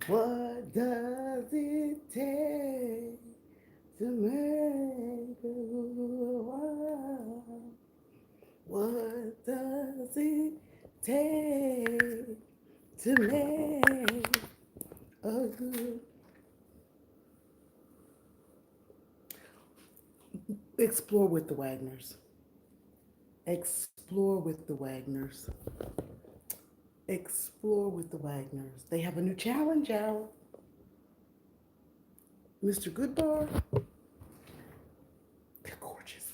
What does it take to make a good world? What does it take to make a good? Explore with the Wagners. Explore with the Wagners. Explore with the Wagners. They have a new challenge out. Mr. Goodbar, they're gorgeous.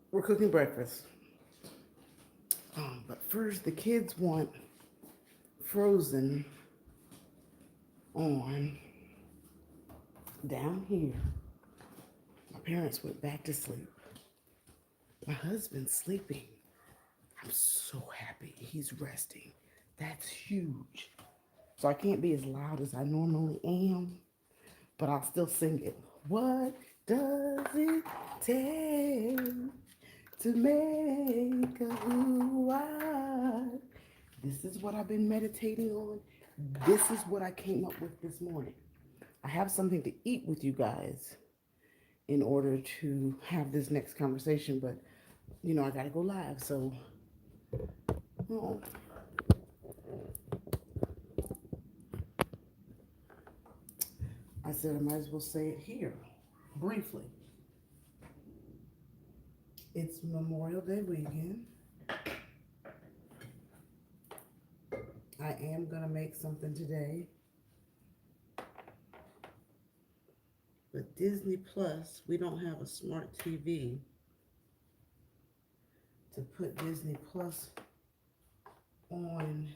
We're cooking breakfast. But first, the kids want Frozen on down here. My parents went back to sleep. My husband's sleeping. I'm so happy he's resting. That's huge. So I can't be as loud as I normally am, but I'll still sing it. What does it take to make a who I? This is what I've been meditating on. This is what I came up with this morning. I have something to eat with you guys in order to have this next conversation, but I gotta go live. So, oh, I said I might as well say it here briefly. It's Memorial Day weekend. I am gonna make something today. But Disney Plus, we don't have a smart TV to put Disney Plus on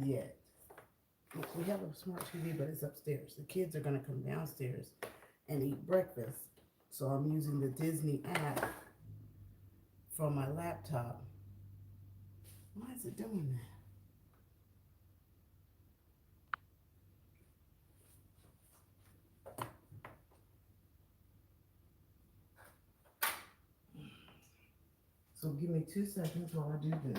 yet. We have a smart TV, but it's upstairs. The kids are gonna come downstairs and eat breakfast. So I'm using the Disney app from my laptop. Why is it doing that? So give me 2 seconds while I do this.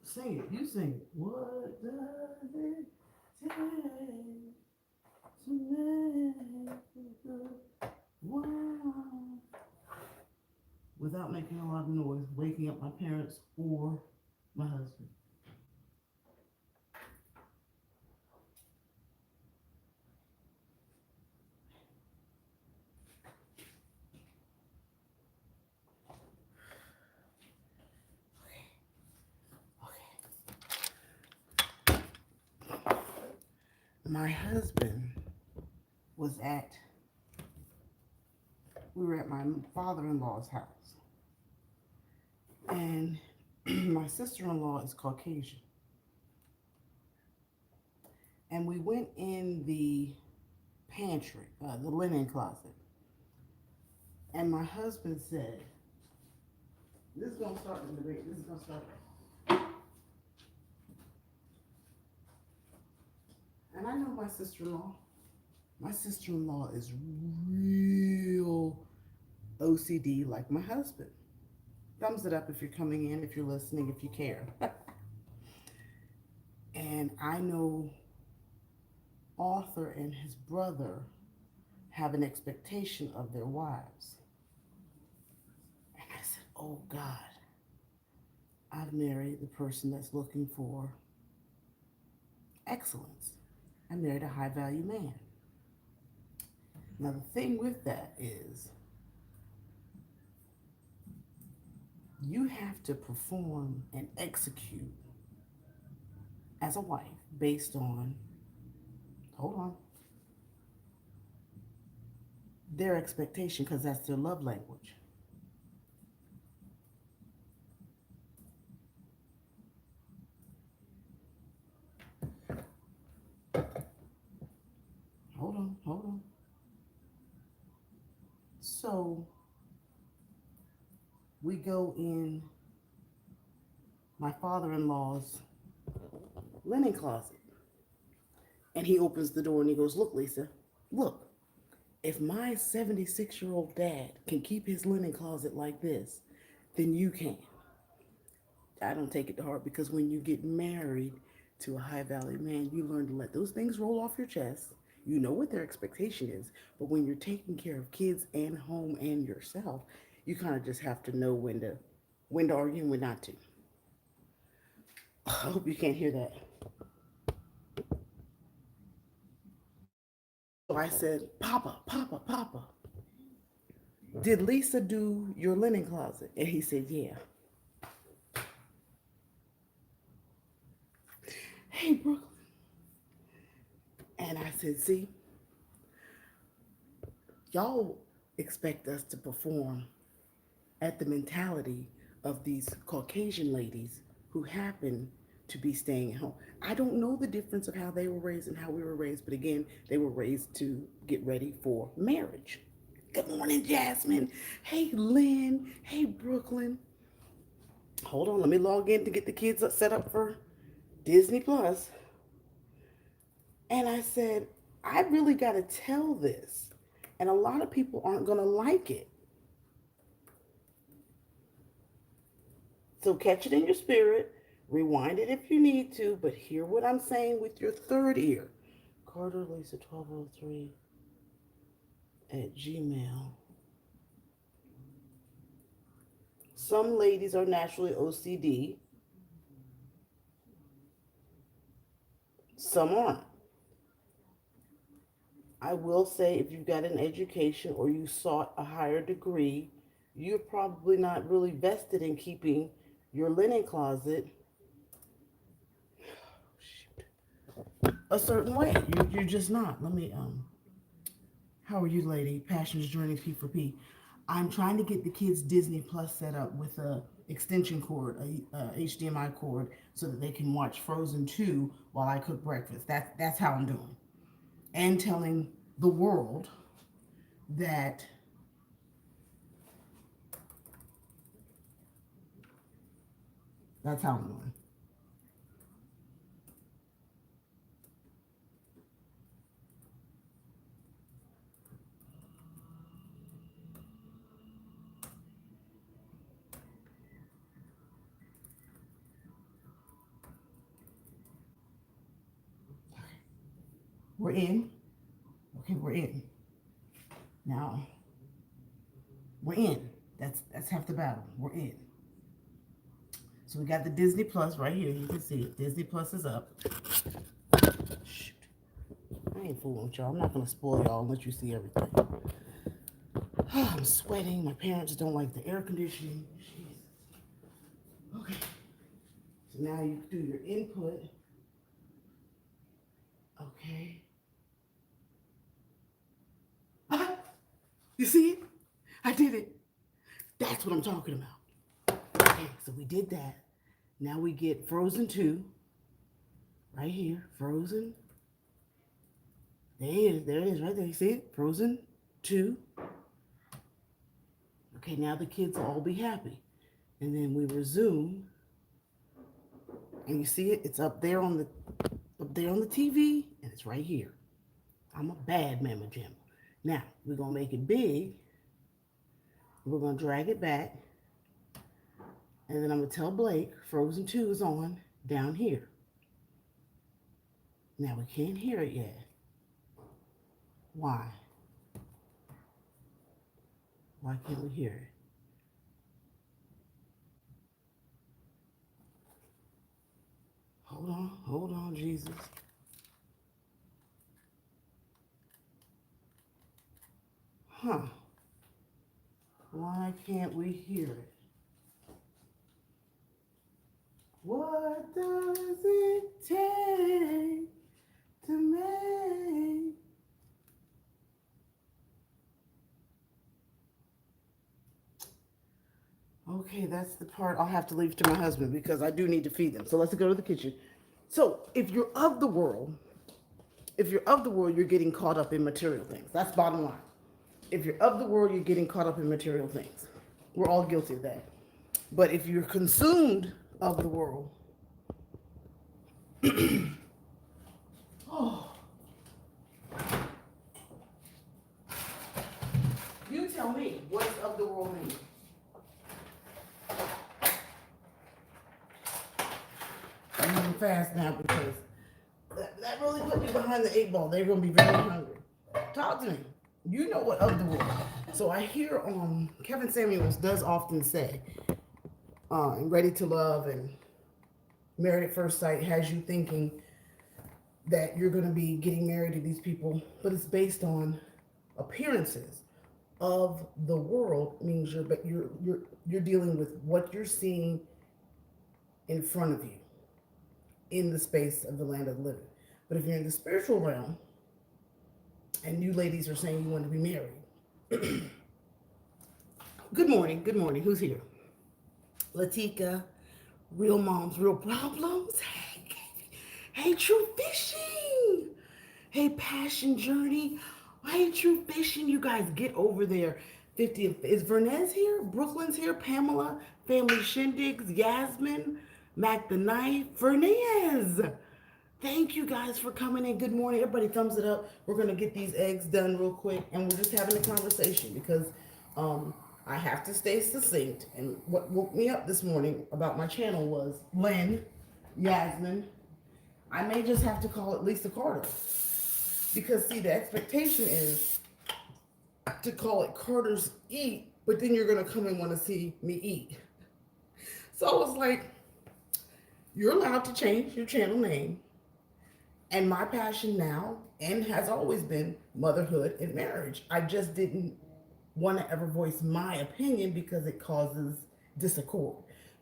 Sing it. You sing it. What does it take to make a good world? Without making a lot of noise, waking up my parents or my husband. My husband was we were at my father-in-law's house. And my sister-in-law is Caucasian. And we went in the pantry, the linen closet. And my husband said, this is going to start the debate. This is going to start. And I know my sister-in-law. My sister-in-law is real OCD like my husband. Thumbs it up if you're coming in, if you're listening, if you care. And I know Arthur and his brother have an expectation of their wives. And I said, oh God, I've married the person that's looking for excellence. I married a high value man. Now, the thing with that is you have to perform and execute as a wife based on, hold on, their expectation, because that's their love language. Hold on. So we go in my father-in-law's linen closet. And he opens the door and he goes, look, Lisa, look. If my 76-year-old dad can keep his linen closet like this, then you can. I don't take it to heart because when you get married to a high value man, you learn to let those things roll off your chest. You know what their expectation is, but when you're taking care of kids and home and yourself, you kind of just have to know when to argue and when not to. I hope you can't hear that. So I said, Papa, Papa, Papa, did Lisa do your linen closet? And he said, yeah. Hey, Brooklyn. And I said, see, y'all expect us to perform at the mentality of these Caucasian ladies who happen to be staying at home. I don't know the difference of how they were raised and how we were raised, but again, they were raised to get ready for marriage. Good morning, Jasmine. Hey, Lynn. Hey, Brooklyn. Hold on, let me log in to get the kids set up for Disney Plus. And I said, I really got to tell this. And a lot of people aren't going to like it. So catch it in your spirit. Rewind it if you need to. But hear what I'm saying with your third ear. Carter Lisa 1203 at Gmail. Some ladies are naturally OCD. Some aren't. I will say if you've got an education or you sought a higher degree, you're probably not really vested in keeping your linen closet a certain way. You're just not. Let me, how are you, lady? Passion's Journey P for P. I'm trying to get the kids Disney Plus set up with a extension cord, a HDMI cord, so that they can watch Frozen 2 while I cook breakfast. That's how I'm doing. And telling the world that that's how I'm doing. We're in. Okay, we're in. Now, we're in. That's half the battle. We're in. So we got the Disney Plus right here. You can see it. Disney Plus is up. Shoot. I ain't fooling with y'all. I'm not gonna spoil y'all and let you see everything. I'm sweating. My parents don't like the air conditioning. Jesus. Okay. So now you do your input. Okay. Ah, you see it? I did it. That's what I'm talking about. Okay, so we did that. Now we get Frozen 2. Right here. Frozen. There it is. There it is right there. You see it? Frozen 2. Okay, now the kids will all be happy. And then we resume. And you see it? It's up there on the TV, and it's right here. I'm a bad mamma jamma. Now, we're gonna make it big. We're gonna drag it back. And then I'm gonna tell Blake Frozen 2 is on down here. Now we can't hear it yet. Why? Why can't we hear it? Hold on, Jesus. Huh. Why can't we hear it? What does it take to make? Okay, that's the part I'll have to leave to my husband because I do need to feed them. So let's go to the kitchen. So if you're of the world, you're getting caught up in material things. That's bottom line. If you're of the world, you're getting caught up in material things. We're all guilty of that. But if you're consumed of the world, oh, tell me, what does of the world mean? I'm moving fast now because that really put me behind the 8 ball. They're going to be very hungry. Talk to me. You know what of the world. So I hear Kevin Samuels does often say, Ready to Love and Married at First Sight has you thinking that you're going to be getting married to these people, but it's based on appearances. Of the world means you're dealing with what you're seeing in front of you in the space of the land of the living. But if you're in the spiritual realm and you ladies are saying you want to be married, good morning, good morning. Who's here? Latika, Real Moms, Real Problems. Hey, True Fishing. Hey, Passion Journey. Hey, True Fishing. You guys get over there. 50. Is Vernez here? Brooklyn's here. Pamela, Family Shindigs, Yasmin, Mac the Knife, Vernez. Thank you guys for coming in. Good morning. Everybody thumbs it up. We're going to get these eggs done real quick. And we're just having a conversation because I have to stay succinct. And what woke me up this morning about my channel was Lynn, Yasmin. I may just have to call it Lisa Carter. Because, see, the expectation is to call it Carter's Eat, but then you're going to come and want to see me eat. So I was like, you're allowed to change your channel name. And my passion now, and has always been, motherhood and marriage. I just didn't want to ever voice my opinion because it causes discord.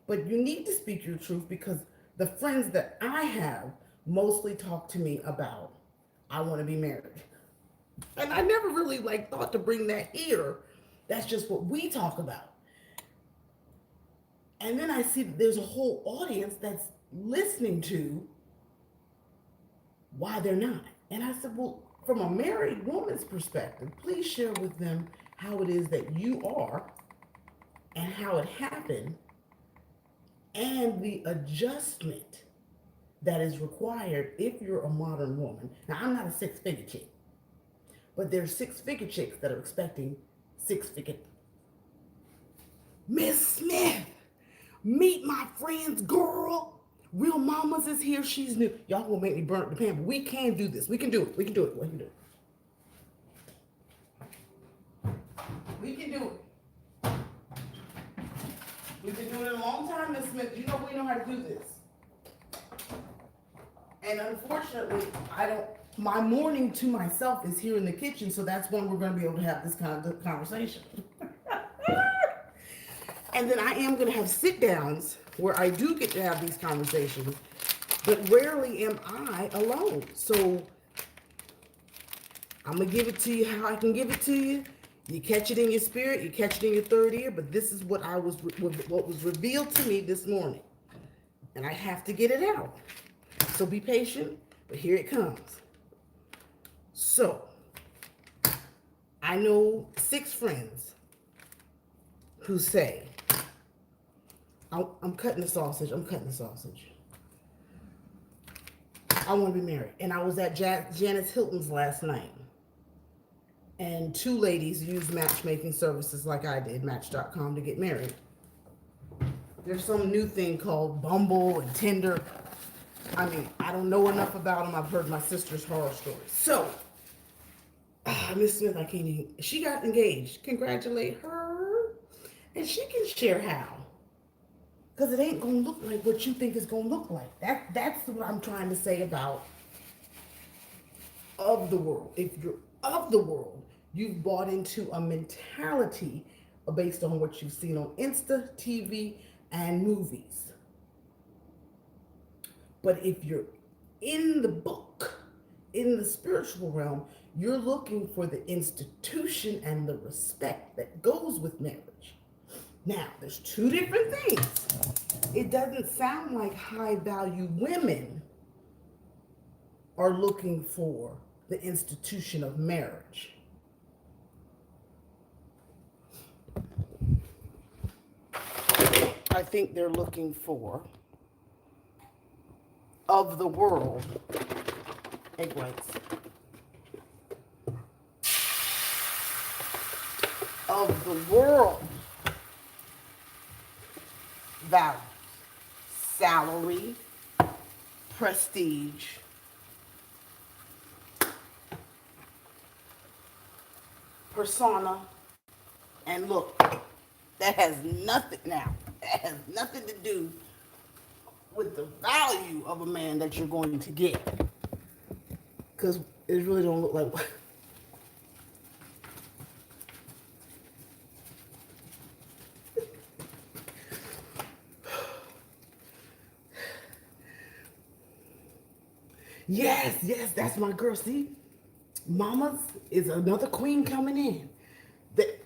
But you need to speak your truth because the friends that I have mostly talk to me about, I want to be married. And I never really thought to bring that here. That's just what we talk about. And then I see that there's a whole audience that's listening to why they're not. And I said, well, from a married woman's perspective, please share with them how it is that you are and how it happened and the adjustment that is required if you're a modern woman. Now, I'm not a 6-figure chick, but there's 6-figure chicks that are expecting 6-figure. Miss Smith, meet my friend's girl. Real Mamas is here. She's new. Y'all gonna make me burn the pan, but we can do this. We can do it. We can do it. We can do it. We can do it. We've been doing it a long time, Miss Smith. You know we know how to do this. And unfortunately, my morning to myself is here in the kitchen, so that's when we're going to be able to have this kind of conversation. And then I am going to have sit-downs where I do get to have these conversations, but rarely am I alone. So I'm going to give it to you how I can give it to you. You catch it in your spirit, you catch it in your third ear, but this is what was revealed to me this morning. And I have to get it out. So be patient, but here it comes. So, I know 6 friends who say, I'm cutting the sausage, I want to be married. And I was at Janice Hilton's last night. And 2 ladies used matchmaking services like I did, Match.com, to get married. There's some new thing called Bumble and Tinder. I mean, I don't know enough about them. I've heard my sister's horror stories. So, Miss Smith, I can't even. She got engaged. Congratulate her. And she can share how. Because it ain't going to look like what you think it's going to look like. That's what I'm trying to say about of the world. If you're of the world, you've bought into a mentality based on what you've seen on Insta, TV, and movies. But if you're in the book, in the spiritual realm, you're looking for the institution and the respect that goes with marriage. Now, there's 2 different things. It doesn't sound like high-value women are looking for the institution of marriage. I think they're looking for of the world egg whites. of the world values salary, prestige, persona, and look. That has nothing now. That has nothing to do with the value of a man that you're going to get. Because it really don't look like. Yes, yes, that's my girl. See, Mama's is another queen coming in. That,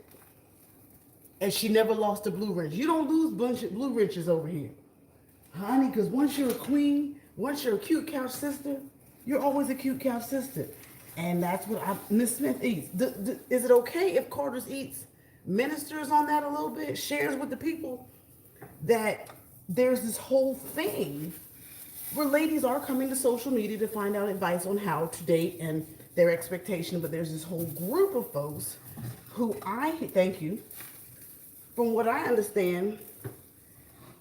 and she never lost a blue wrench. You don't lose bunch of blue wrenches over here, honey. Because once you're a queen, once you're a cute couch sister, you're always a cute couch sister. And that's what Miss Smith eats. Is it okay if Carter's eats ministers on that a little bit, shares with the people that there's this whole thing where ladies are coming to social media to find out advice on how to date and their expectation, but there's this whole group of folks who thank you, from what I understand,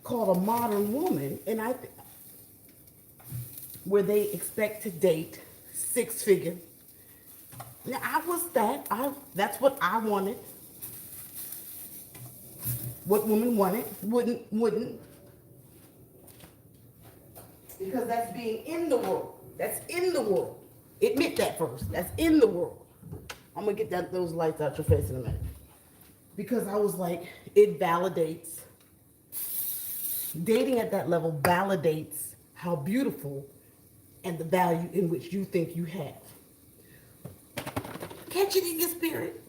called a modern woman, and where they expect to date six figure. Now that's what I wanted. What women wanted, wouldn't. Because that's being in the world. That's in the world. Admit that first. That's in the world. I'm gonna get those lights out your face in a minute. Because I was like, it validates. Dating at that level validates how beautiful and the value in which you think you have. Catch it in your spirit.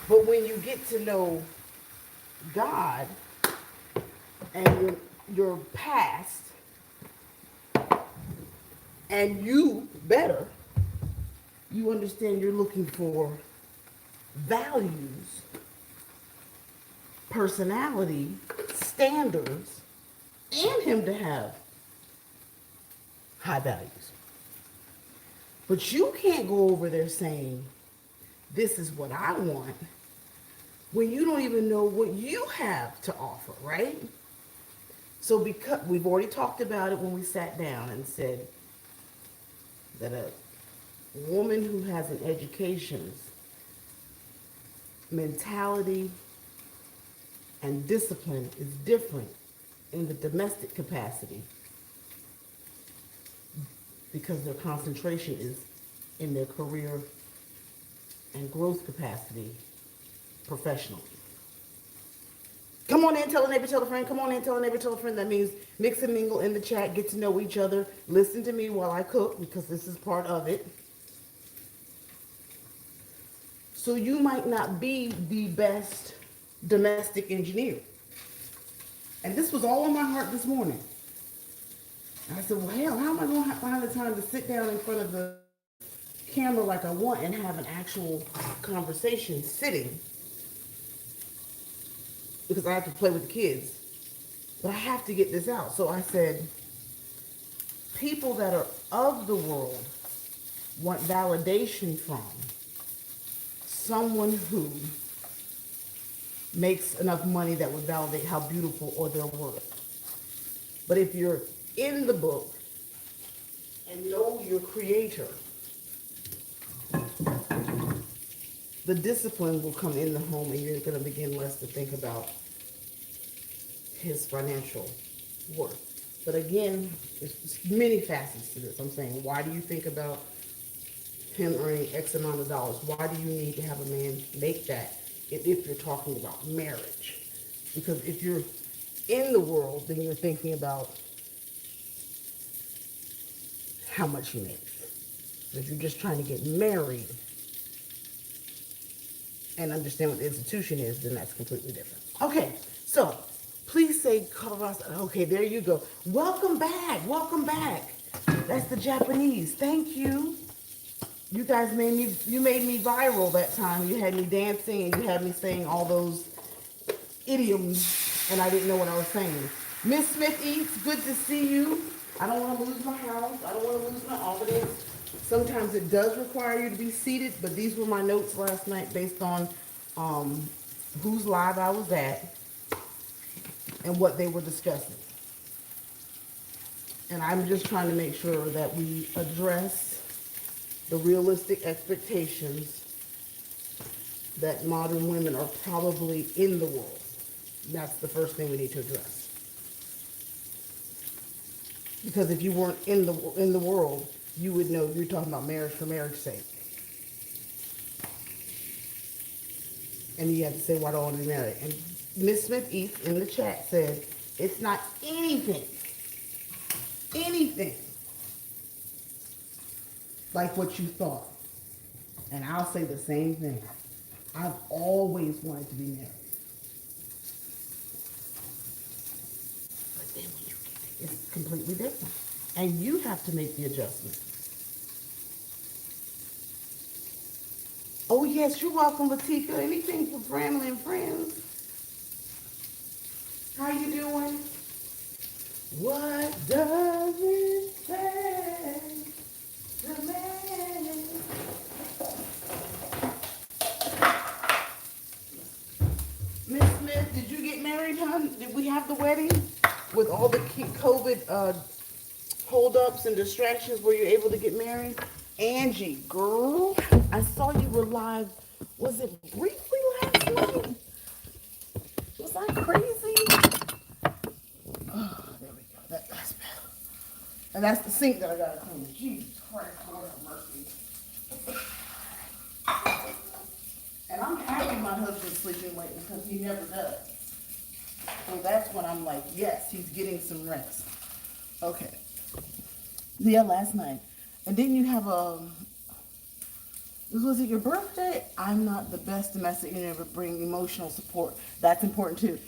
But when you get to know God and your past, and you better, you understand you're looking for values, personality, standards, and him to have high values. But you can't go over there saying, this is what I want, when you don't even know what you have to offer, right? So because we've already talked about it when we sat down and said that a woman who has an education's mentality and discipline is different in the domestic capacity because their concentration is in their career and growth capacity professionally. Come on in, tell a neighbor, tell a friend. Come on in, tell a neighbor, tell a friend. That means mix and mingle in the chat, get to know each other, listen to me while I cook because this is part of it. So you might not be the best domestic engineer. And this was all on my heart this morning. And I said, well, hell, how am I going to find the time to sit down in front of the camera like I want and have an actual conversation sitting? Because I have to play with the kids. But I have to get this out. So I said, people that are of the world want validation from someone who makes enough money that would validate how beautiful or their worth. But if you're in the book and know your creator, the discipline will come in the home and you're going to begin less to think about his financial worth. But again, there's many facets to this. I'm saying, why do you think about him earning X amount of dollars? Why do you need to have a man make that if you're talking about marriage? Because if you're in the world, then you're thinking about how much he makes. But if you're just trying to get married and understand what the institution is, then that's completely different. Okay, so please say Kawasa. Okay, there you go. Welcome back. Welcome back. That's the Japanese. Thank you. You guys made me viral that time. You had me dancing and you had me saying all those idioms and I didn't know what I was saying. Miss Smith Eats, good to see you. I don't want to lose my house. I don't want to lose my audience. Sometimes it does require you to be seated, but these were my notes last night based on um, whose live I was at and what they were discussing. And I'm just trying to make sure that we address the realistic expectations that modern women are probably in the world. That's the first thing we need to address. Because if you weren't in the world, you would know you're talking about marriage for marriage's sake. And you have to say, why don't I want to be married? And Miss Smith East in the chat said, it's not anything like what you thought. And I'll say the same thing. I've always wanted to be married. But then when you get it, it's completely different. And you have to make the adjustment. Oh yes, you're welcome, Latika. Anything for family and friends. How you doing? What does it take to make? Miss Smith, did you get married, hon? Did we have the wedding with all the COVID holdups and distractions? Were you able to get married? Angie, girl, I saw you were live. Was it briefly last night? Was I crazy? Oh, there we go. That's better. And that's the sink that I gotta clean. Jesus Christ, Lord have mercy. And I'm happy my husband's sleeping late because he never does. So that's when I'm like, yes, he's getting some rest. Okay. Yeah, last night. And didn't you have was it your birthday? I'm not the best domestic, you never bring emotional support. That's important too.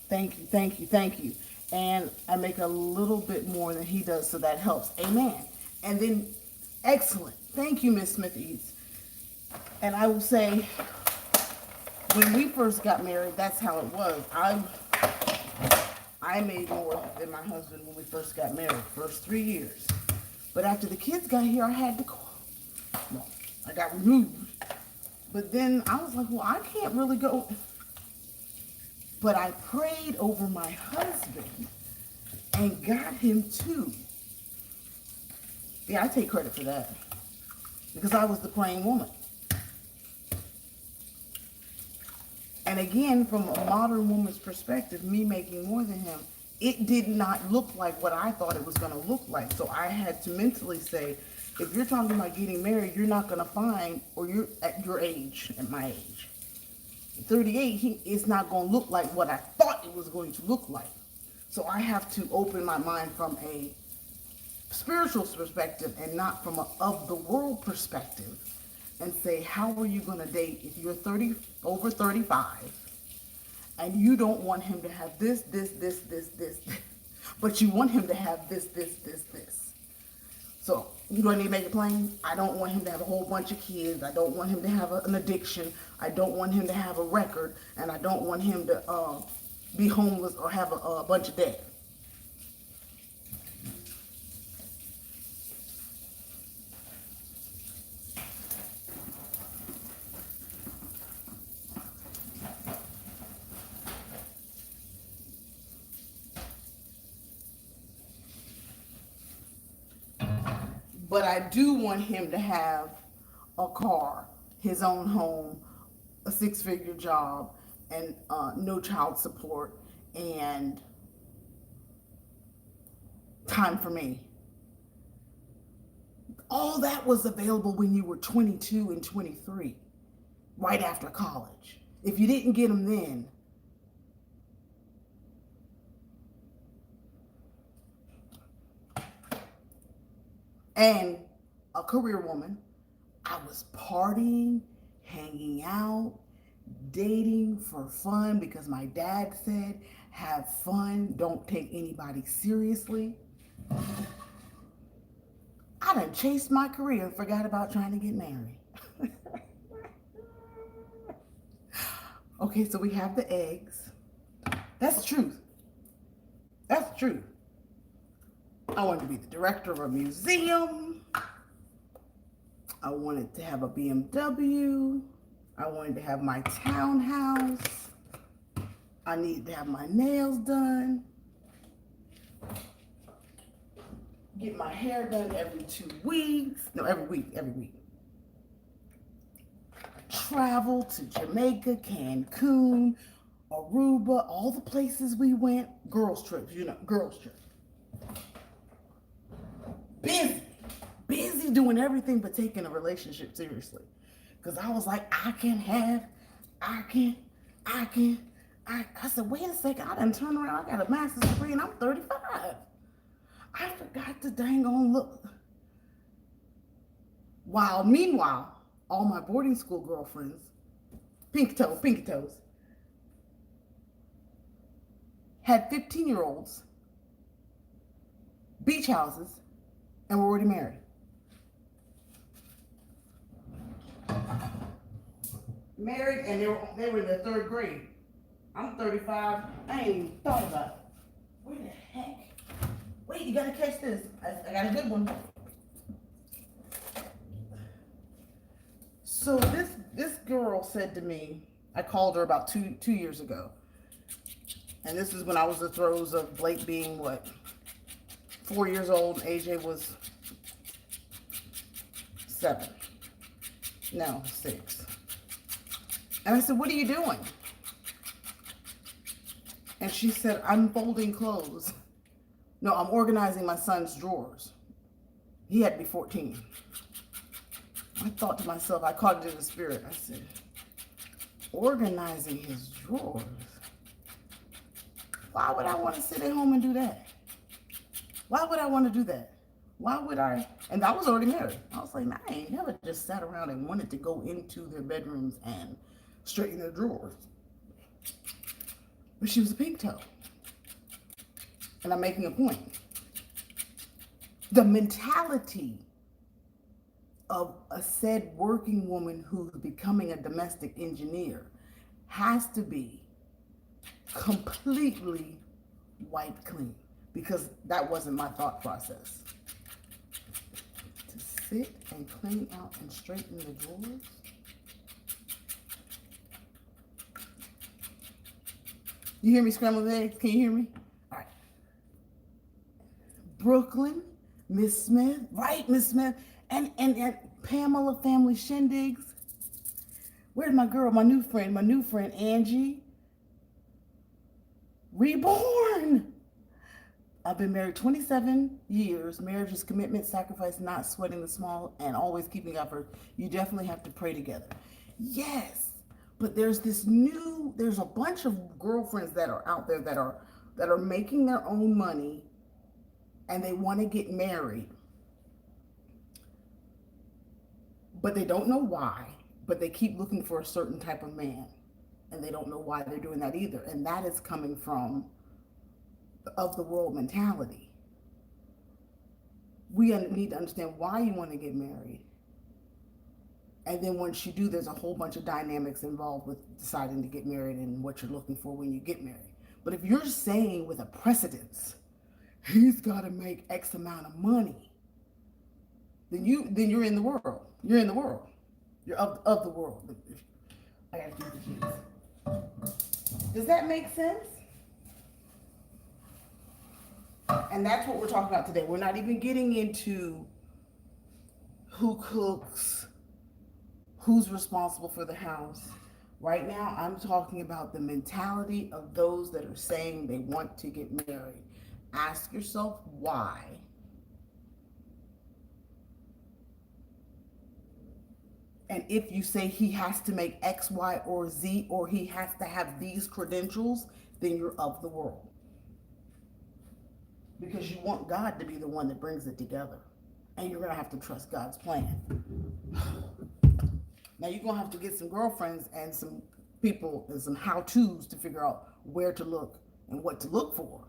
Thank you, thank you, thank you. And I make a little bit more than he does, so that helps. Amen. And then, excellent. Thank you, Miss Smith Eats. And I will say, when we first got married, that's how it was. I made more than my husband when we first got married, first 3 years. But after the kids got here, I had to call. No, I got removed. But then I was like, well, I can't really go. But I prayed over my husband and got him too. Yeah, I take credit for that. Because I was the praying woman. And again, from a modern woman's perspective, me making more than him, it did not look like what I thought it was going to look like. So I had to mentally say, if you're talking about getting married, you're not going to find, or you're at your age, at my age, 38, it's not going to look like what I thought it was going to look like. So I have to open my mind from a spiritual perspective and not from a of the world perspective, and say, how are you going to date if you're over 35 and you don't want him to have this, but you want him to have this. So do I need to make it plain? I don't want him to have a whole bunch of kids. I don't want him to have an addiction. I don't want him to have a record, and I don't want him to be homeless or have a bunch of debt. But I do want him to have a car, his own home, a 6-figure job, and no child support, and time for me. All that was available when you were 22 and 23, right after college. If you didn't get them then, and a career woman, I was partying, hanging out, dating for fun, because my dad said, have fun, don't take anybody seriously. I done chased my career and forgot about trying to get married. Okay, so we have the eggs. That's the truth. That's the truth. I wanted to be the director of a museum. I wanted to have a BMW. I wanted to have my townhouse. I needed to have my nails done. Get my hair done every 2 weeks. No, every week. Travel to Jamaica, Cancun, Aruba, all the places we went. Girls trips, girls trips. Busy doing everything but taking a relationship seriously. Because I was like, I said, wait a second, I done turned around, I got a master's degree and I'm 35. I forgot to dang on look. Meanwhile, all my boarding school girlfriends, pinky toes, had 15-year-olds, beach houses, and were already married. Married, and they were in the 3rd grade. I'm 35. I ain't even thought about it. Where the heck? Wait, you gotta catch this. I got a good one. So this girl said to me, I called her about two years ago. And this is when I was in the throes of Blake being, 4 years old. AJ was 7. No, 6. And I said, what are you doing? And she said, I'm folding clothes. No, I'm organizing my son's drawers. He had to be 14. I thought to myself, I caught it in the spirit. I said, organizing his drawers? Why would I want to sit at home and do that? Why would I want to do that? Why would I? And I was already married. I was like, I ain't never just sat around and wanted to go into their bedrooms and straighten their drawers. But she was a pink toe. And I'm making a point. The mentality of a said working woman who's becoming a domestic engineer has to be completely wiped clean, because that wasn't my thought process. To sit and clean out and straighten the drawers? You hear me scrambled eggs? Can you hear me? All right. Brooklyn, Miss Smith, right, Miss Smith, and Pamela family shindigs. Where's my girl, my new friend, Angie? Reborn. I've been married 27 years. Marriage is commitment, sacrifice, not sweating the small, and always keeping effort. You definitely have to pray together. Yes, but there's a bunch of girlfriends that are out there that are making their own money, and they want to get married, but they don't know why, but they keep looking for a certain type of man, and they don't know why they're doing that either. And that is coming from of the world mentality. We need to understand why you want to get married. And then once you do, there's a whole bunch of dynamics involved with deciding to get married and what you're looking for when you get married. But if you're saying with a precedence, he's got to make X amount of money, then you're in the world. You're in the world. You're of the world. I got to keep the keys. Does that make sense? And that's what we're talking about today. We're not even getting into who cooks, who's responsible for the house. Right now, I'm talking about the mentality of those that are saying they want to get married. Ask yourself why. And if you say he has to make X, Y, or Z, or he has to have these credentials, then you're of the world. Because you want God to be the one that brings it together. And you're going to have to trust God's plan. Now you're going to have to get some girlfriends and some people and some how-tos to figure out where to look and what to look for.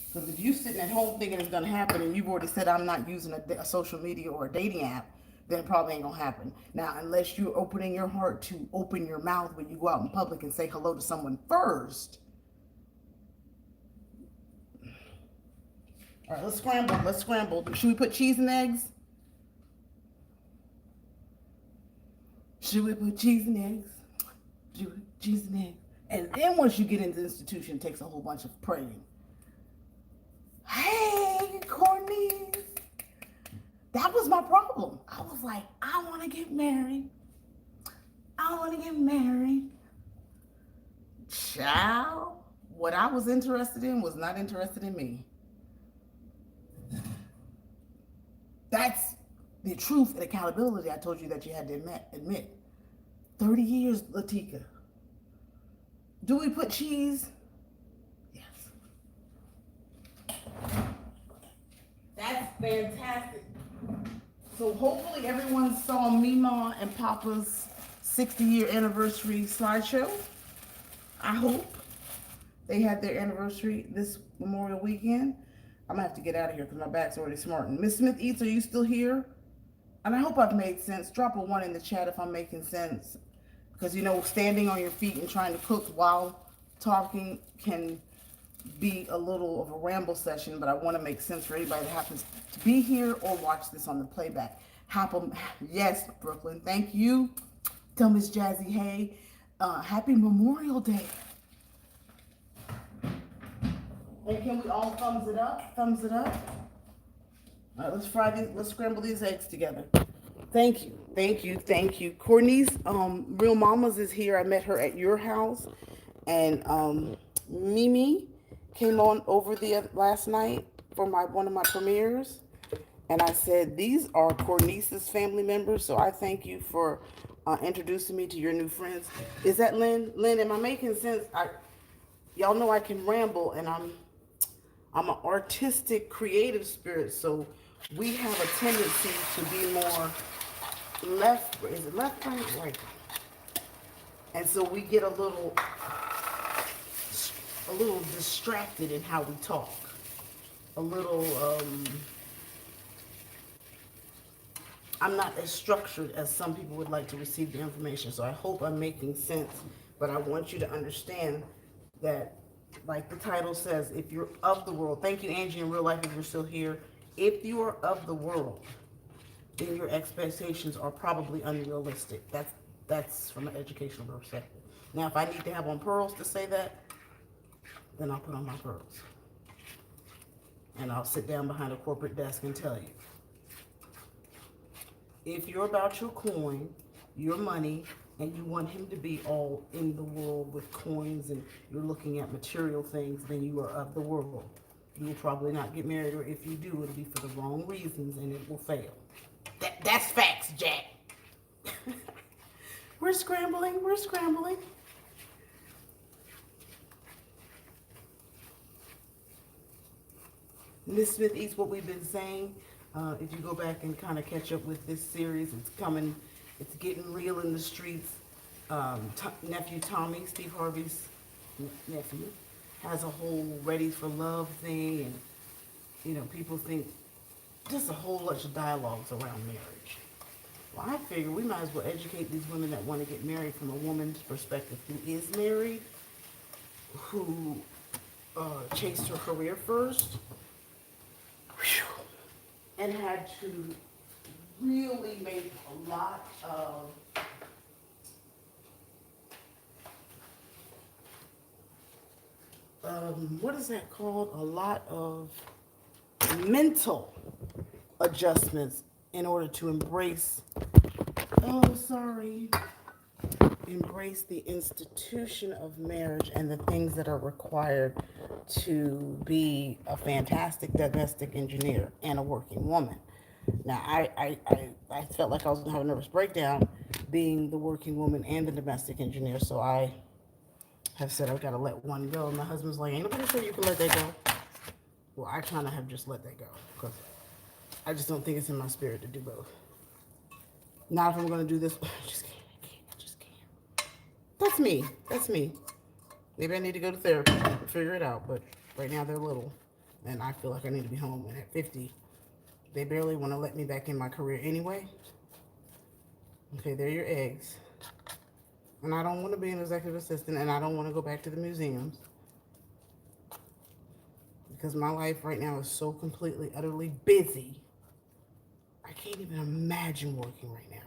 Because if you're sitting at home thinking it's going to happen and you've already said I'm not using a social media or a dating app, then it probably ain't going to happen. Now, unless you're opening your heart to open your mouth when you go out in public and say hello to someone first. All right, let's scramble. Should we put cheese and eggs? Should we put cheese and eggs? Cheese and eggs. And then once you get into the institution, it takes a whole bunch of praying. Hey, Courtney. That was my problem. I was like, I want to get married. I want to get married. Child, what I was interested in was not interested in me. That's the truth and accountability I told you that you had to admit. 30 years, Latika. Do we put cheese? Yes. That's fantastic. So hopefully everyone saw Mima and Papa's 60-year anniversary slideshow. I hope they had their anniversary this Memorial weekend. I'm gonna have to get out of here because my back's already smarting. Miss Smith Eats, are you still here? And I hope I've made sense. Drop a 1 in the chat if I'm making sense. Because, you know, standing on your feet and trying to cook while talking can be a little of a ramble session, but I want to make sense for anybody that happens to be here or watch this on the playback. Yes, Brooklyn, thank you. Tell Miss Jazzy, hey, happy Memorial Day. And can we all thumbs it up? Thumbs it up. All right, let's scramble these eggs together. Thank you, thank you, thank you. Courtney's Real Mamas is here. I met her at your house, and Mimi came on over the last night for one of my premieres, and I said these are Courtney's family members. So I thank you for introducing me to your new friends. Is that Lynn? Lynn, am I making sense? Y'all know I can ramble, and I'm an artistic, creative spirit, so we have a tendency to be more left, is it left brain, right? And so we get a little distracted in how we talk. A little, I'm not as structured as some people would like to receive the information. So I hope I'm making sense, but I want you to understand that, like the title says, if you're of the world, thank you, Angie, in real life, if you're still here. If you are of the world, then your expectations are probably unrealistic. That's from an educational perspective. Now, if I need to have on pearls to say that, then I'll put on my pearls. And I'll sit down behind a corporate desk and tell you. If you're about your coin, your money, and you want him to be all in the world with coins and you're looking at material things, then you are of the world. You will probably not get married, or if you do, it'll be for the wrong reasons and it will fail. That's facts, Jack. We're scrambling, we're scrambling. Miss Smith Eats, what we've been saying. If you go back and kind of catch up with this series, it's coming, it's getting real in the streets. Nephew Tommy, Steve Harvey's nephew, has a whole Ready for Love thing, and you know, people think just a whole bunch of dialogues around marriage. Well, I figure we might as well educate these women that want to get married from a woman's perspective who is married, who chased her career first, and had to really make a lot of what is that called? A lot of mental adjustments in order to embrace embrace the institution of marriage and the things that are required to be a fantastic domestic engineer and a working woman. Now, I felt like I was going to have a nervous breakdown being the working woman and the domestic engineer, so I have said I've got to let one go. And my husband's like, ain't nobody sure you can let that go. Well, I kind of have just let that go because I just don't think it's in my spirit to do both. Not if I'm going to do this. I just can't. That's me. That's me. Maybe I need to go to therapy and figure it out. But right now they're little, and I feel like I need to be home. And at 50, they barely want to let me back in my career anyway. Okay, they're your eggs. And I don't want to be an executive assistant, and I don't want to go back to the museums. Because my life right now is so completely, utterly busy. I can't even imagine working right now.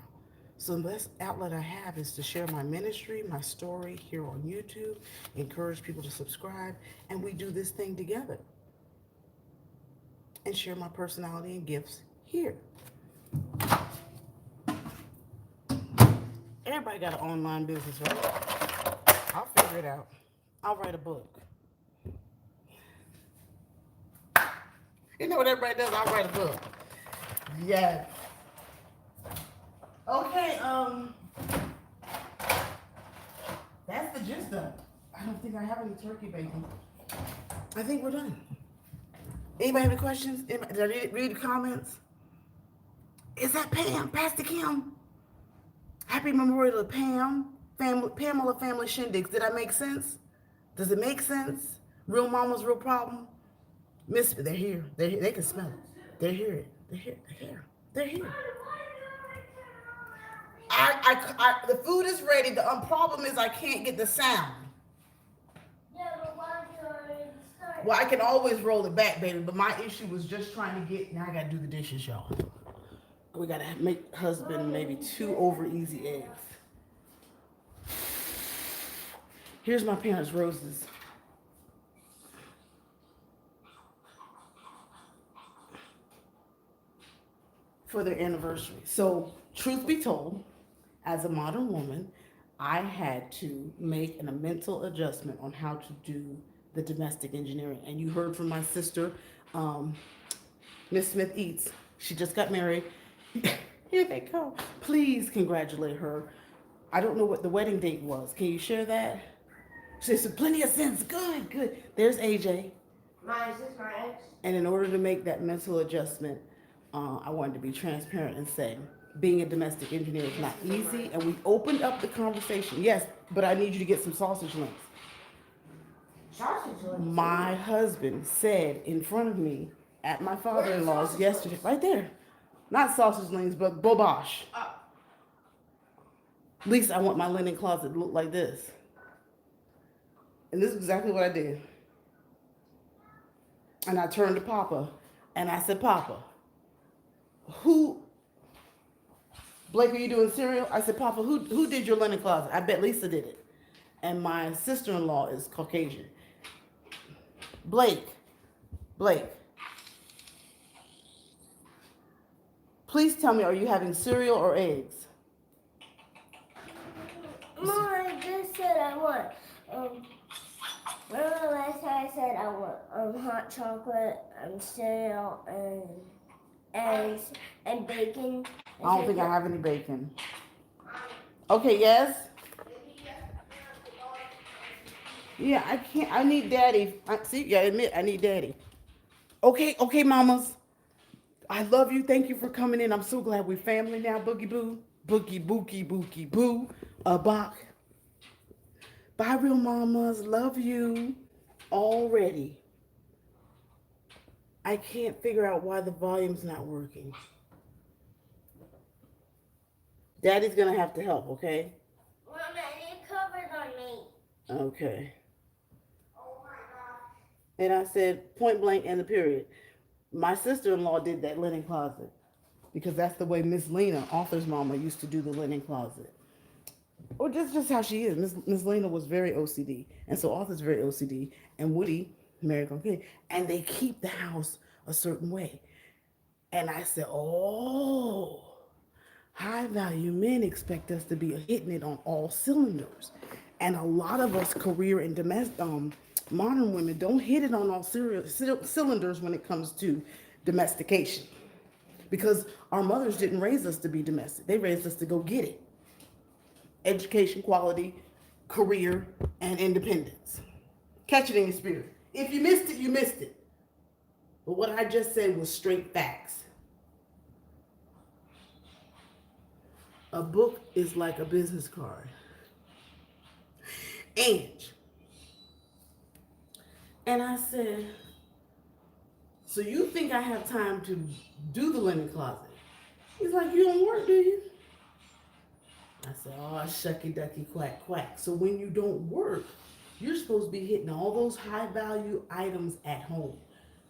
So the best outlet I have is to share my ministry, my story here on YouTube, encourage people to subscribe, and we do this thing together and share my personality and gifts here. Everybody got an online business, right? I'll figure it out. I'll write a book. You know what everybody does? I'll write a book. Yes. Okay, that's the gist of it. I don't think I have any turkey bacon. I think we're done. Anybody have any questions? Did I read the comments? Is that Pam? Pastor Kim? Happy Memorial to Pam. Pamela Family Shindigs. Did I make sense? Does it make sense? Real mama's real problem? Miss, they're here. They're here. They can smell it. They're here. They're here. They're here. They're here. The food is ready. The problem is I can't get the sound. Well, I can always roll it back, baby, but my issue was just trying to get, now I gotta do the dishes, y'all. We gotta make husband maybe 2 over easy eggs. Here's my parents' roses. For their anniversary. So, truth be told, as a modern woman, I had to make a mental adjustment on how to do the domestic engineering. And you heard from my sister, Miss Smith Eats. She just got married. Here they come. Please congratulate her. I don't know what the wedding date was. Can you share that? She said, plenty of sense. Good, good. There's AJ. Is this my ex? And in order to make that mental adjustment, I wanted to be transparent and say, being a domestic engineer is not easy. And we opened up the conversation. Yes, but I need you to get some sausage links. Sausage links? My husband said in front of me at my father-in-law's yesterday, right there, not sausage links, but bobosh. At least I want my linen closet to look like this. And this is exactly what I did. And I turned to Papa and I said, Papa, Blake, are you doing cereal? I said, Papa, who did your linen closet? I bet Lisa did it. And my sister-in-law is Caucasian. Blake, please tell me, are you having cereal or eggs? Mom, I just said I want, remember last time I said I want hot chocolate, cereal, and eggs, and bacon? I don't think I have any bacon. Okay, yes? Yeah, I can't. I need daddy. See, you gotta admit, I need daddy. Okay, mamas. I love you. Thank you for coming in. I'm so glad we're family now. Boogie boo. Boogie bookie bookie boo. A bach. Bye, real mamas. Love you already. I can't figure out why the volume's not working. Daddy's gonna have to help, okay? Mama, it covered on me. Okay. Oh my God. And I said point blank and the period. My sister-in-law did that linen closet because that's the way Miss Lena, Arthur's mama, used to do the linen closet. Or just how she is. Miss Lena was very OCD. And so Arthur's very OCD. And Woody, American Kid, and they keep the house a certain way. And I said, oh, high value men expect us to be hitting it on all cylinders. And a lot of us career and domestic modern women don't hit it on all cylinders when it comes to domestication. Because our mothers didn't raise us to be domestic. They raised us to go get it. Education, quality, career, and independence. Catch it in your spirit. If you missed it, you missed it. But what I just said was straight facts. A book is like a business card. And I said, so you think I have time to do the linen closet? He's like, you don't work, do you? I said, oh, shucky ducky quack quack. So when you don't work, you're supposed to be hitting all those high value items at home.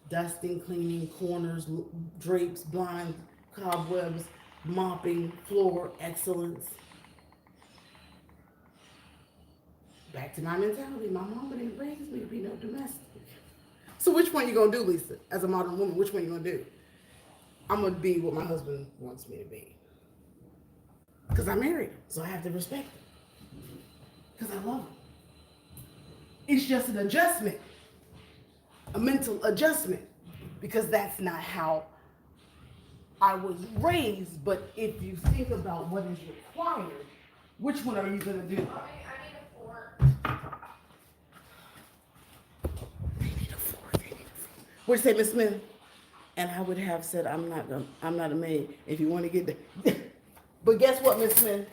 Dusting, cleaning, corners, drapes, blinds, cobwebs, mopping, floor, excellence. Back to my mentality. My mama didn't raise me to be no domestic. So which one you gonna do, Lisa? As a modern woman, which one you gonna do? I'm gonna be what my husband wants me to be. Because I'm married, so I have to respect him. Because I love him. It's just an adjustment, a mental adjustment, because that's not how I was raised. But if you think about what is required, which one are you gonna do? I need a fork. They need a fork. What'd you say, Miss Smith? And I would have said, I'm not a maid. If you want to get the, but guess what, Miss Smith?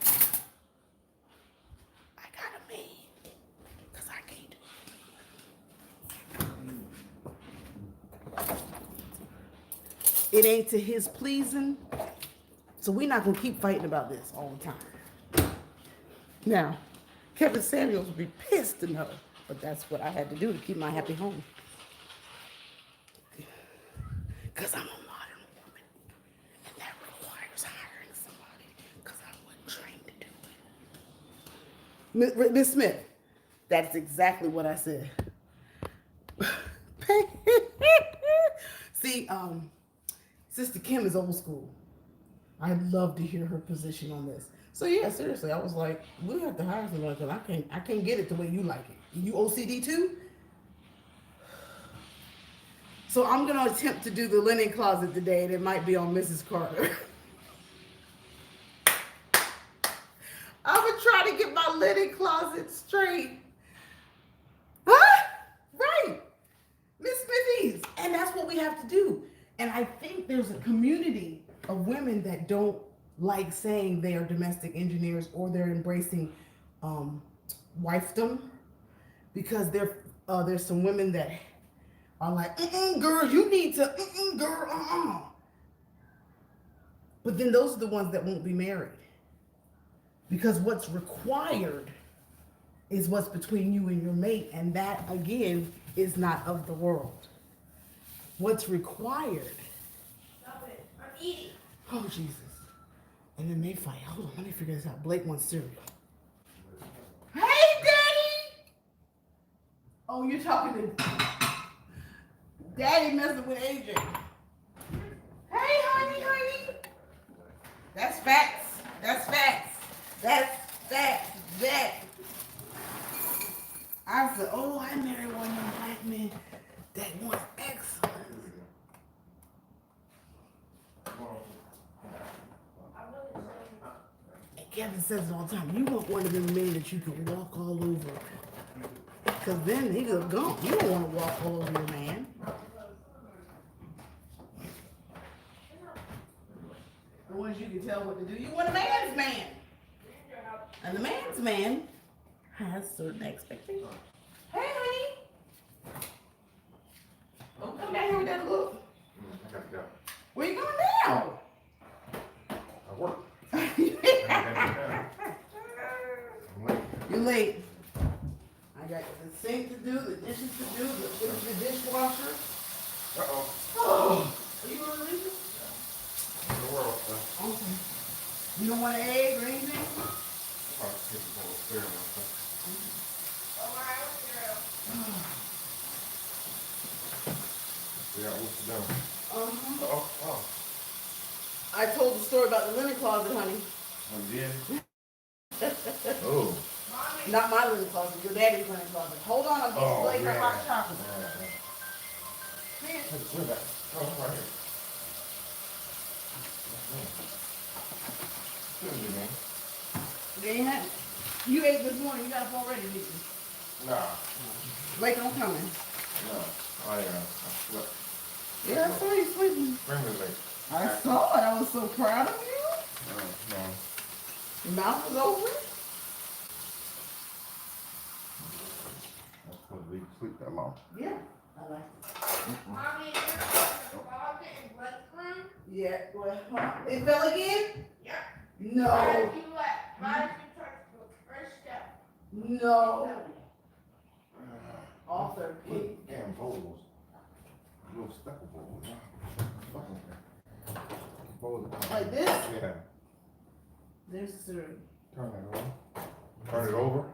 I got a maid, cause I can't do it. It ain't to his pleasing, so we're not gonna keep fighting about this all the time. Now, Kevin Samuels would be pissed to know, but that's what I had to do to keep my happy home. Because I'm a modern woman, and that requires hiring somebody, because I wasn't trained to do it. Miss Smith, that's exactly what I said. See, Sister Kim is old school. I'd love to hear her position on this. So yeah, seriously, I was like, we have to hire somebody because I can't get it the way you like it. You OCD too? So I'm gonna attempt to do the linen closet today, and it might be on Mrs. Carter. I'm gonna try to get my linen closet straight. Huh? Right. Miss Smithies. And that's what we have to do. And I think there's a community of women that don't like saying they are domestic engineers or they're embracing wifedom, because there's some women that are like, girl, you need to, girl, But then those are the ones that won't be married. Because what's required is what's between you and your mate, and that, again, is not of the world. What's required. Stop it. I'm eating. Oh, Jesus. And then they fight. Hold on, let me figure this out. Blake wants cereal. Hey, Daddy! Oh, you're talking to Daddy messing with AJ. Hey, honey. That's facts. That's facts. That's facts. That. I said, oh, I married one of them black men that wants excellence. And Kevin says it all the time. You want one of them men that you can walk all over. Because then he's gone. You don't want to walk all over your man. The ones you can tell what to do. You want a man's man. And the man's man has certain expectations. Hey, honey. Don't come down here with that look. I gotta go. Where you going now? I work. You're late. I got the sink to do, the dishes to do, the dishwasher. Uh-oh. Oh, are you going to leave it? The world stuff. Okay. You don't want an egg or anything? I'll take a bowl of cereal and stuff. Yeah, what's it doing? Oh. I told the story about the linen closet, honey. Oh, yeah? Oh. Not my linen closet, your daddy's linen closet. Hold on, I'm getting Blake her hot chocolate. Man. Where's that? Oh, right here. Good, man. They ain't had, you ate this morning, you got up already, didn't you? Nah. Blake, I'm coming. No. I slept. Yeah, I saw you sleeping. Bring me late. I saw it. I was so proud of you. No. Your mouth was open. I'm supposed to leave sleep that long. Yeah, I like it. Mommy, you're walking in Westland? Yeah, well, huh? It fell again? Yeah. No. Why did you touch the first step? No. Off their pig. Damn bowls. Little stepper bowls. Fucking What was it? Like this? Yeah. There's cereal. Turn it over. Turn it over.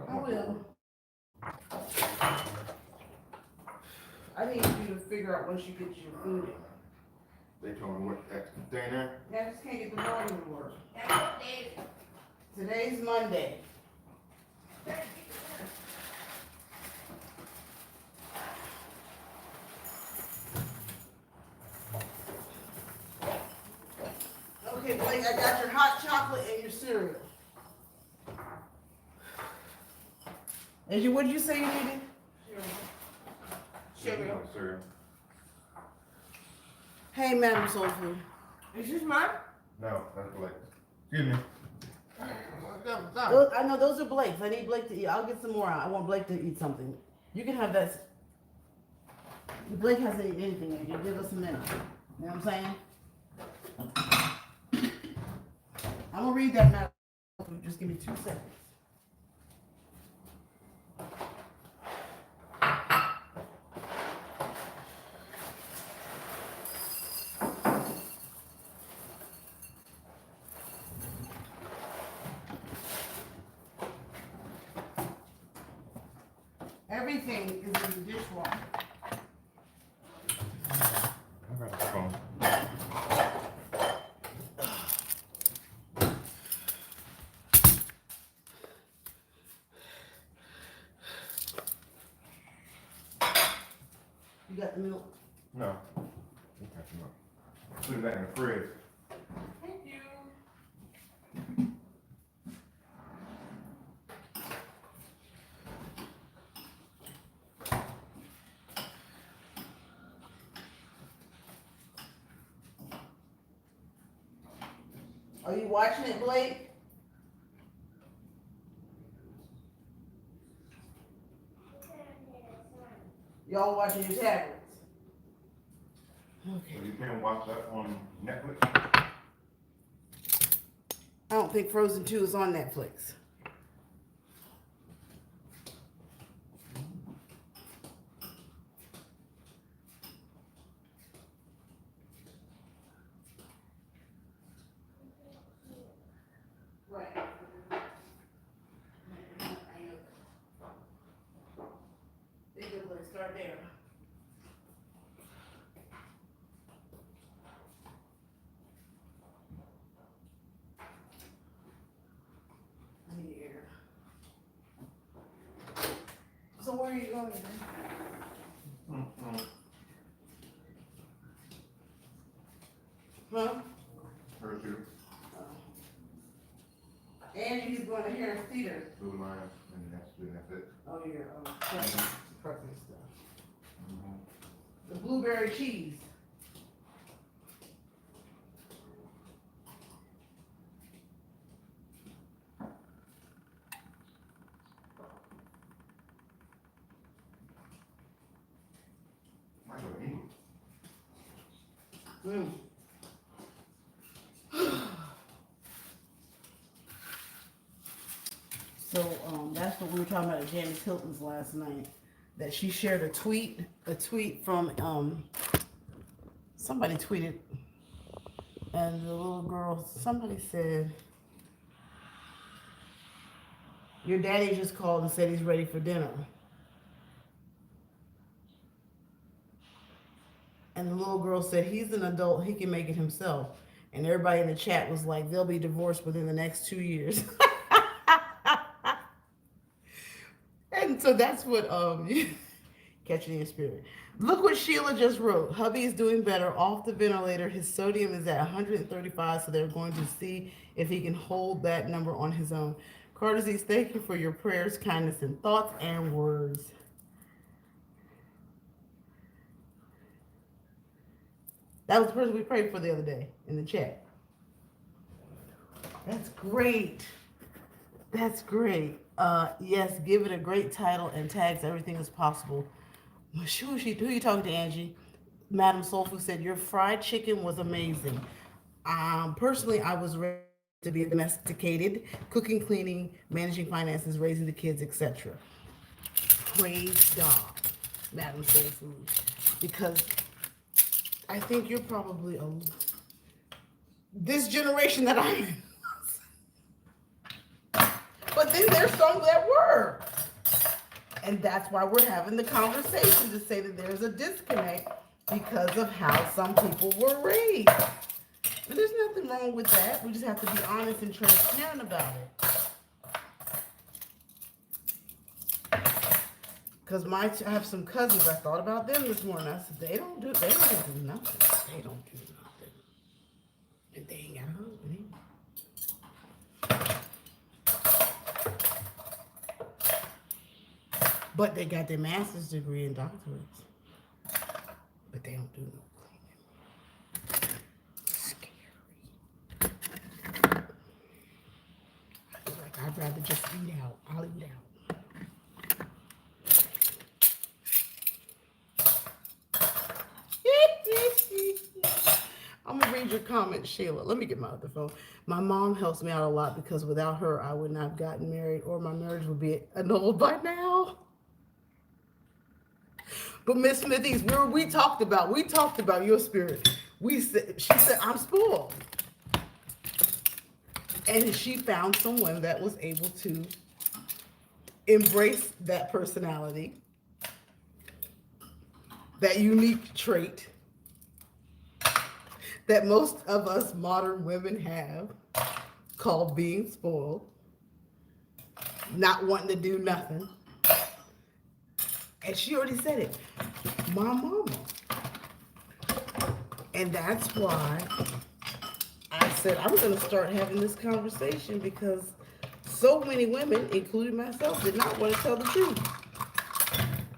I will. I need you to figure out once you get your food in. They told me what that container. I just can't get the volume to work. Today's Monday. Okay, Blake, I got your hot chocolate and your cereal. What did you say you needed? Sugar. Cereal. Hey, Madam Soul Food. Is this mine? No, that's Blake. Excuse me. I know those are Blake's. I need Blake to eat. I'll get some more out. I want Blake to eat something. You can have that. Blake hasn't eaten anything yet. You give us a minute. You know what I'm saying? I'm gonna read that now. Just give me 2 seconds. Everything is in the dishwasher. I got the phone. You got the milk? No. You got the milk. Put it back in the fridge. Thank you. Are you watching it, Blake? Y'all watching your tablets? Okay. So you can watch that on Netflix? I don't think Frozen 2 is on Netflix. Right. Start there. Here. So where are you going? Huh? Her too. Angie's going to Harris Theater. Blue Lion, and that's it. Oh, your prepping stuff. The blueberry cheese. Might go to England. Mm. So that's what we were talking about at Janice Hilton's last night. That she shared a tweet from somebody tweeted, and the little girl, somebody said, "Your daddy just called and said he's ready for dinner." And the little girl said, "He's an adult, he can make it himself." And everybody in the chat was like, "They'll be divorced within the next 2 years." And so that's what catching the spirit. Look what Sheila just wrote. Hubby is doing better off the ventilator. His sodium is at 135, so they're going to see if he can hold that number on his own. CarterEats, thank you for your prayers, kindness, and thoughts and words. That was the person we prayed for the other day in the chat. That's great. That's great. Yes, give it a great title and tags everything is possible. Who are you talking to, Angie? Madam Soulfood said, your fried chicken was amazing. Personally, I was raised to be domesticated, cooking, cleaning, managing finances, raising the kids, etc. Praise God, Madam Soulfood. Because I think you're probably this generation that I'm in. But then there's some that were. And that's why we're having the conversation to say that there's a disconnect because of how some people were raised. And there's nothing wrong with that. We just have to be honest and transparent about it. Because I have some cousins, I thought about them this morning. I said, they don't do nothing. They don't do nothing. And they ain't got a husband either. But they got their master's degree and doctorates. But they don't do no cleaning. Scary. Like, I'd rather just eat out. I'll eat out. I'm gonna read your comment, Sheila. Let me get my other phone. My mom helps me out a lot because without her, I would not have gotten married or my marriage would be annulled by now. But Miss Smithies, we talked about your spirit. She said, I'm spoiled. And she found someone that was able to embrace that personality, that unique trait that most of us modern women have, called being spoiled, not wanting to do nothing. And she already said it, my mama. And that's why I said I was going to start having this conversation, because so many women, including myself, did not want to tell the truth.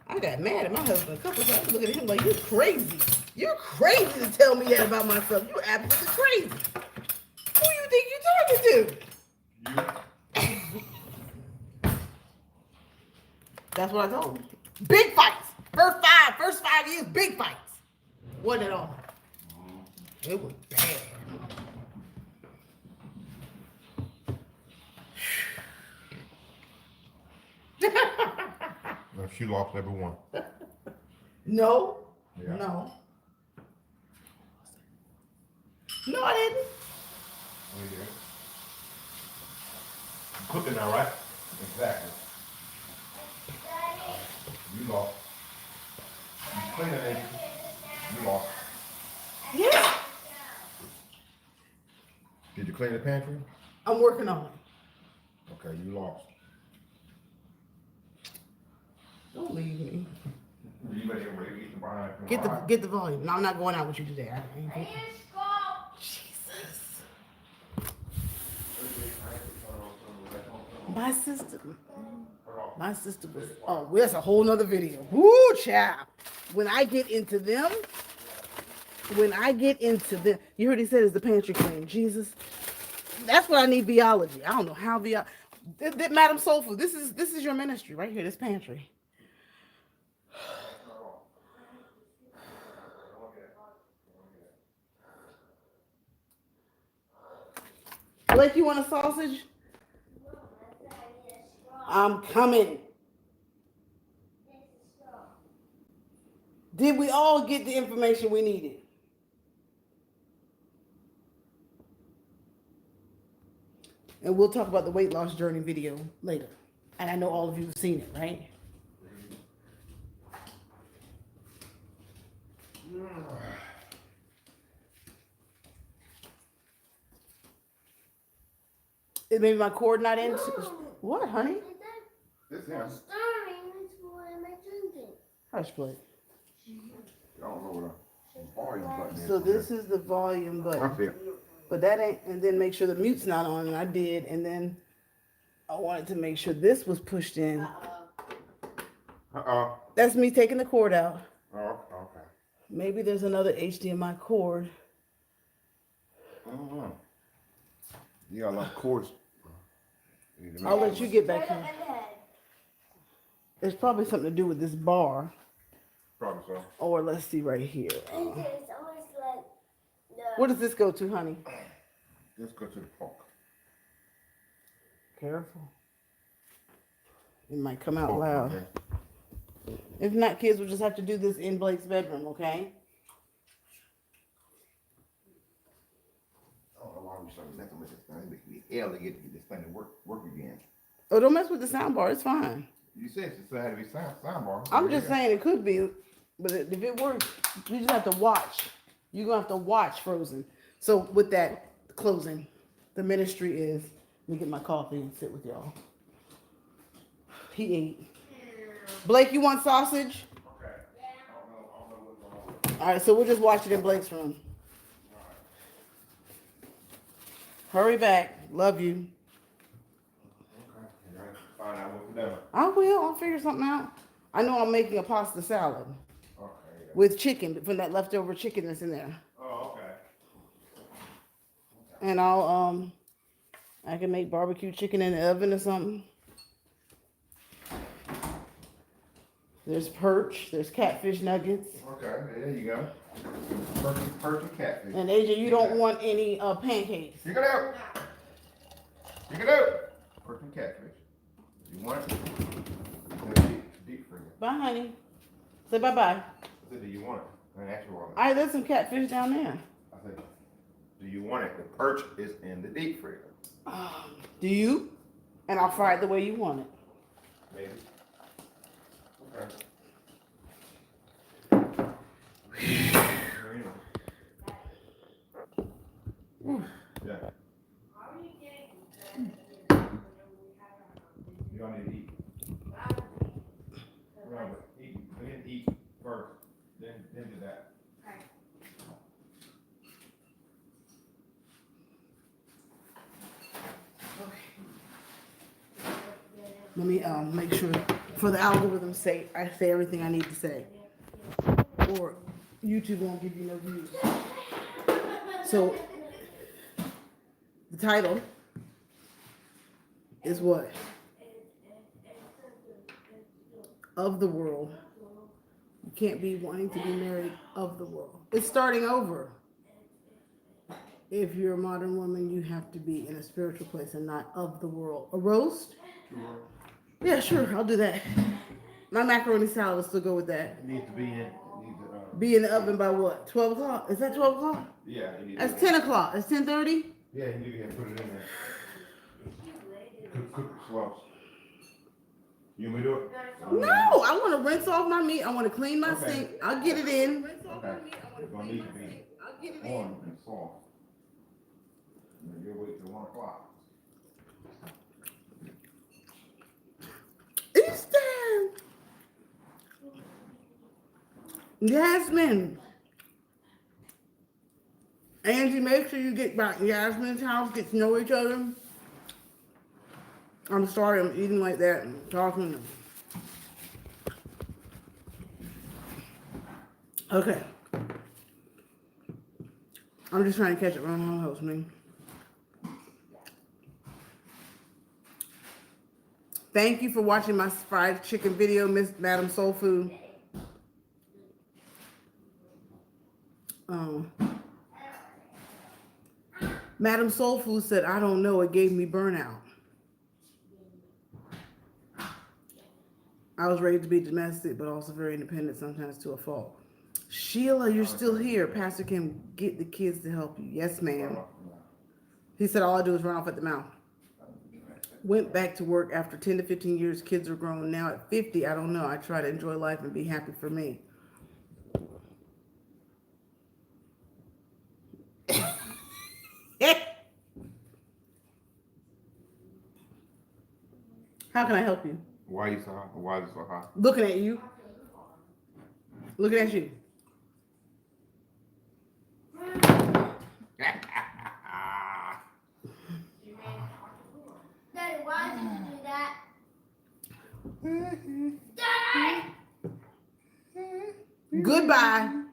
I got mad at my husband a couple times, looking at him like, you're crazy. You're crazy to tell me that about myself. You're absolutely crazy. Who you think you're talking to? That's what I told him. Big fights. First 5 years, big fights. Wasn't it all? It was bad. No, she lost every one. No. Yeah. No. No, I didn't. Oh, yeah. You cooking now, right? Exactly. You lost. You cleaning, ain't you? You lost. Yeah. Did you clean the pantry? I'm working on it. Okay, you lost. Don't leave me. You better eat the behind. Get the volume. No, I'm not going out with you today. Jesus. My sister was, oh, that's a whole nother video. Woo, child. When I get into them, you heard he said it's the pantry clean. Jesus. That's what I need biology. I don't know how Madam Soulful, this is your ministry right here, this pantry. Blake, you want a sausage? I'm coming. Did we all get the information we needed? And we'll talk about the weight loss journey video later. And I know all of you have seen it, right? Maybe my cord not in. What, honey? This him. Hush, Blake. I don't know what the volume button is. So this is the volume button. Right there. But that ain't, and then make sure the mute's not on, and I did, and then I wanted to make sure this was pushed in. That's me taking the cord out. Oh, okay. Maybe there's another HDMI cord. I don't know. You got a lot of cords. I'll let you get back here. There's probably something to do with this bar. Probably so. Or let's see right here. What does this go to, honey? Let's go to the park. Careful. It might come out loud. Okay. If not, kids, we'll just have to do this in Blake's bedroom, okay? Oh, this thing. It makes me hell to get this thing to work again. Oh, don't mess with the sound bar. It's fine. You said it still had to be soundbar. I'm just saying it could be, but if it works, you just have to watch. You're gonna have to watch Frozen. So with that closing, the ministry is. Let me get my coffee and sit with y'all. He ate. Blake, you want sausage? Okay. I don't know what's going on. All right, so we'll just watch it in Blake's room. Hurry back. Love you. Okay. And I have to find out what we're doing. I will. I'll figure something out. I know I'm making a pasta salad Okay. Yeah. with chicken from that leftover chicken that's in there, Oh, okay. and I can make barbecue chicken in the oven or something. There's perch. There's catfish nuggets. Okay, there you go. Perfect catfish. And AJ, you don't want any pancakes. Pick it out. Pick it out. Perfect catfish. You want it? Deep freezer. Bye, honey. Say bye-bye. I said, do you want it? I asked you want it. All right, there's some catfish down there. I said, do you want it? The perch is in the deep freezer. Do you? And I'll fry it the way you want it. Maybe. Okay. Yeah. You all need to eat. Remember, eat. Begin to eat first, then do that. Let me make sure for the algorithm's sake, I say everything I need to say, or YouTube won't give you no views. So the title is what? Of the world. You can't be wanting to be married of the world. It's starting over. If you're a modern woman, you have to be in a spiritual place and not of the world. A roast? Sure. Yeah, sure, I'll do that. My macaroni salad will still go with that. It needs to be in. Be in the oven by what? 12 o'clock? Is that 12 o'clock? Yeah, you need That's to. 10 o'clock. It's 10:30? Yeah, you need to put it in there. Cook it slow. You want me to do it? No, I want to rinse off my meat. I want to clean my Okay. sink. I'll get it in. Okay. It's gonna need to be on and soft. You'll wait till 1 o'clock. Easter! Yasmin. Angie, make sure you get back to Yasmin's house, get to know each other. I'm sorry I'm eating like that and talking. Okay. I'm just trying to catch up on how helps me. Thank you for watching my fried chicken video, Miss Madam Soul Food. Madam Soul Food said, I don't know, it gave me burnout. I was raised to be domestic, but also very independent, sometimes to a fault. Sheila, you're still here. Pastor can get the kids to help you. Yes, ma'am. He said, all I do is run off at the mouth. Went back to work after 10 to 15 years. Kids are grown. Now at 50, I don't know. I try to enjoy life and be happy for me. How can I help you? Why you so hot? Why is it so hot? Looking at you. Looking at you. Daddy, why did you do that? Daddy! Goodbye.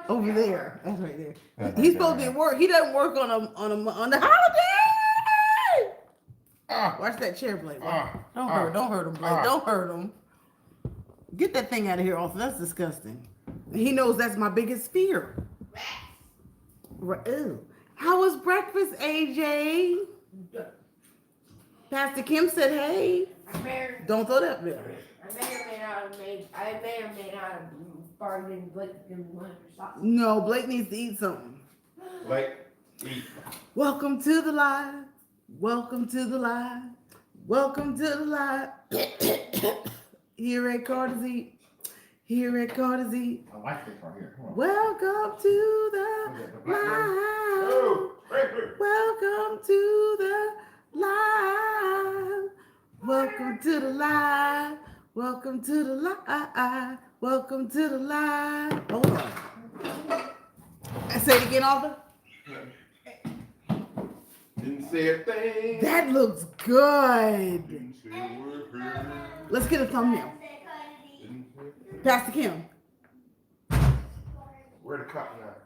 Over there. That's right there. He's supposed to be at work. He doesn't work on the holiday. Watch that chair, Blake. Don't hurt him, Blake. Don't hurt him. Get that thing out of here, also. That's disgusting. He knows that's my biggest fear. Ew. How was breakfast, AJ? Pastor Kim said, hey. Don't throw that there. I may or may not have bargained Blake and one of your socks. No, Blake needs to eat something. Blake, Eat. Welcome to the live. Welcome to the live. Welcome to the live. Here at CarterEats. Here at CarterEats. I like this right here. Come on. Welcome to the live. Oh, right here. Welcome to the live. Welcome to the live. Welcome to the live. Welcome to the live. Hold on. Say it again, Arthur. Didn't say a thing. That looks good. Didn't say a word. Let's get a thumbnail. Didn't say a thing. Pastor Kim. Where the cotton at?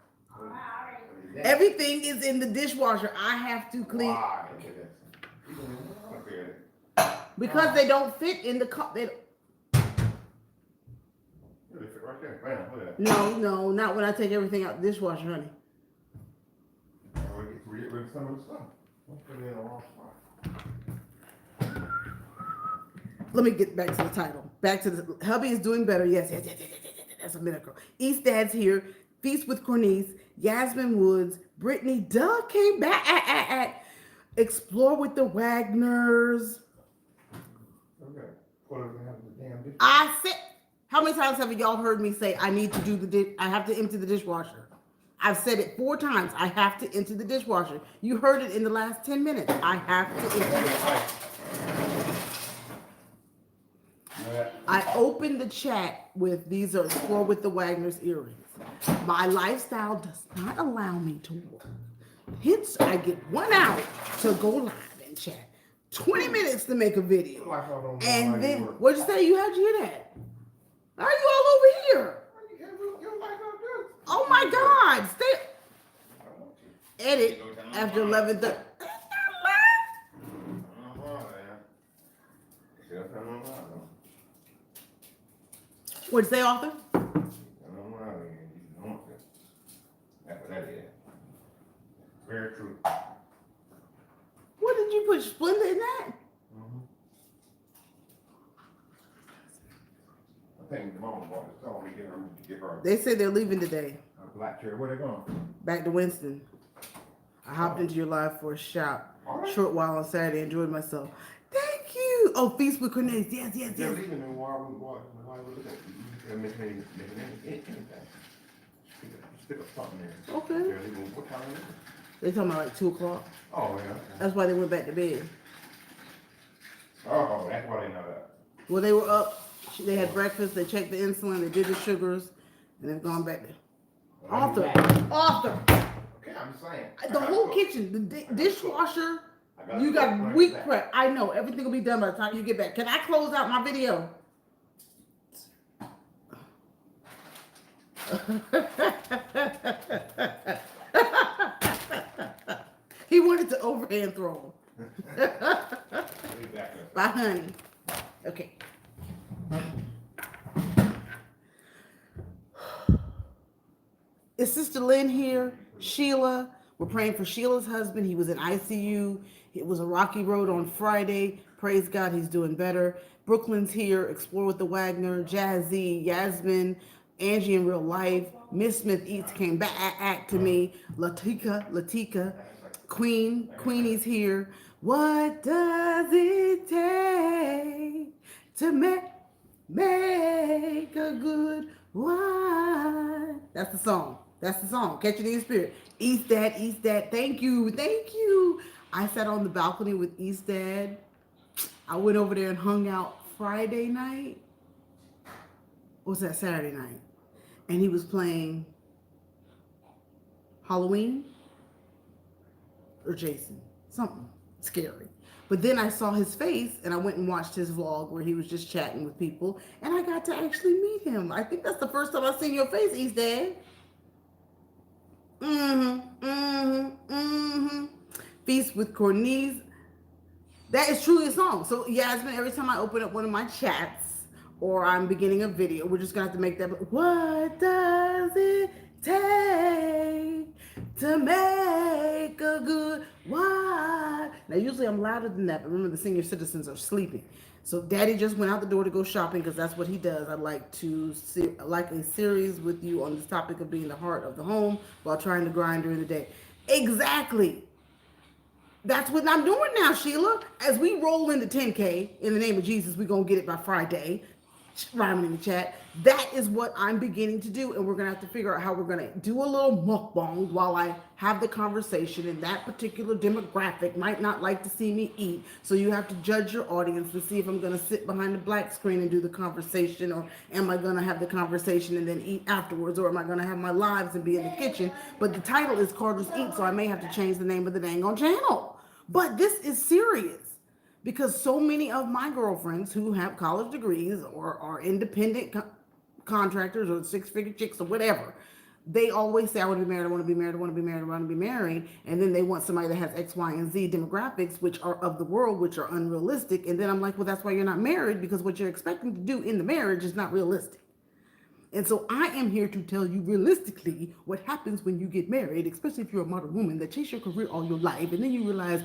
Everything is in the dishwasher. I have to clean Why? Look at this. Look at it. because they don't fit in the cup. They Look at it right there. Bam, look at that. no, not when I take everything out the dishwasher, honey. We get rid of some of the stuff. Let's put it in the wrong spot. Let me get back to the title. Back to the hubby is doing better. Yes. That's a minute ago. East Dad's here. Feast with Cornice. Yasmin Woods. Brittany Duh came back. Explore with the Wagners. Okay. Put it in the damn dish. I said, how many times have y'all heard me say I need to do I have to empty the dishwasher? I've said it 4 times. I have to empty the dishwasher. You heard it in the last 10 minutes. I have to empty it. I opened the chat with these are Explore with the Wagner's earrings. My lifestyle does not allow me to work. Hence, I get 1 hour to go live and chat. 20 minutes to make a video. And then, what'd you say? How'd you hear that? Are you all over here? Oh my God! Stay. Edit after 11:30. What'd you say, Arthur? That's what that is. Very true. What did you put Splenda in that? I think the mama bought it. So we get her. They say they're leaving today. A black chair. Where they going? Back to Winston. I hopped into your live for a short while on Saturday. Enjoyed myself. Thank you. Oh, Feast with Cornelius. Yes. They're leaving and why we look at it. You can make anything. Stick a something there. Okay. They're leaving. What time is it? They talking about like 2 o'clock. Oh, yeah. That's why they went back to bed. Oh, that's why they know that. Well, they were up. They had breakfast. They checked the insulin. They did the sugars, and they've gone back there. Arthur. Okay, I'm just saying. The whole kitchen, the dishwasher. You got week prep. I know everything will be done by the time you get back. Can I close out my video? He wanted to overhand throw. Bye, honey. Okay. Is Sister Lynn here? Sheila. We're praying for Sheila's husband. He was in ICU. It was a rocky road on Friday. Praise God, he's doing better. Brooklyn's here. Explore with the Wagner. Jazzy, Yasmin, Angie in real life. Miss Smith Eats came back to me. Latika. Queenie's here. What does it take to make a good wine? That's the song. Catch it in your spirit. East Dad. Thank you. I sat on the balcony with East Dad. I went over there and hung out Friday night. What was that, Saturday night? And he was playing Halloween or Jason. Something scary. But then I saw his face and I went and watched his vlog where he was just chatting with people and I got to actually meet him. I think that's the first time I've seen your face, East Dad. Feast with Cornice. That is truly a song. So Yasmin, every time I open up one of my chats or I'm beginning a video, we're just gonna have to make that. What does it take to make a good wine? Now usually I'm louder than that, but remember the senior citizens are sleeping. So Daddy just went out the door to go shopping because that's what he does. I'd like to see a series with you on this topic of being the heart of the home while trying to grind during the day. Exactly. That's what I'm doing now, Sheila. As we roll into 10K, in the name of Jesus, we're going to get it by Friday. Rhyming in the chat. That is what I'm beginning to do. And we're going to have to figure out how we're going to do a little mukbang while I have the conversation. And that particular demographic might not like to see me eat. So you have to judge your audience and see if I'm going to sit behind the black screen and do the conversation, or am I going to have the conversation and then eat afterwards, or am I going to have my lives and be in the kitchen. But the title is Carter's Eat, so I may have to change the name of the dang on channel. But this is serious because so many of my girlfriends who have college degrees or are independent contractors or six-figure chicks or whatever, they always say, I want to be married, I want to be married, I want to be married, I want to be married. And then they want somebody that has X, Y, and Z demographics, which are of the world, which are unrealistic. And then I'm like, well, that's why you're not married, because what you're expecting to do in the marriage is not realistic. And so I am here to tell you realistically what happens when you get married, especially if you're a modern woman that chase your career all your life. And then you realize,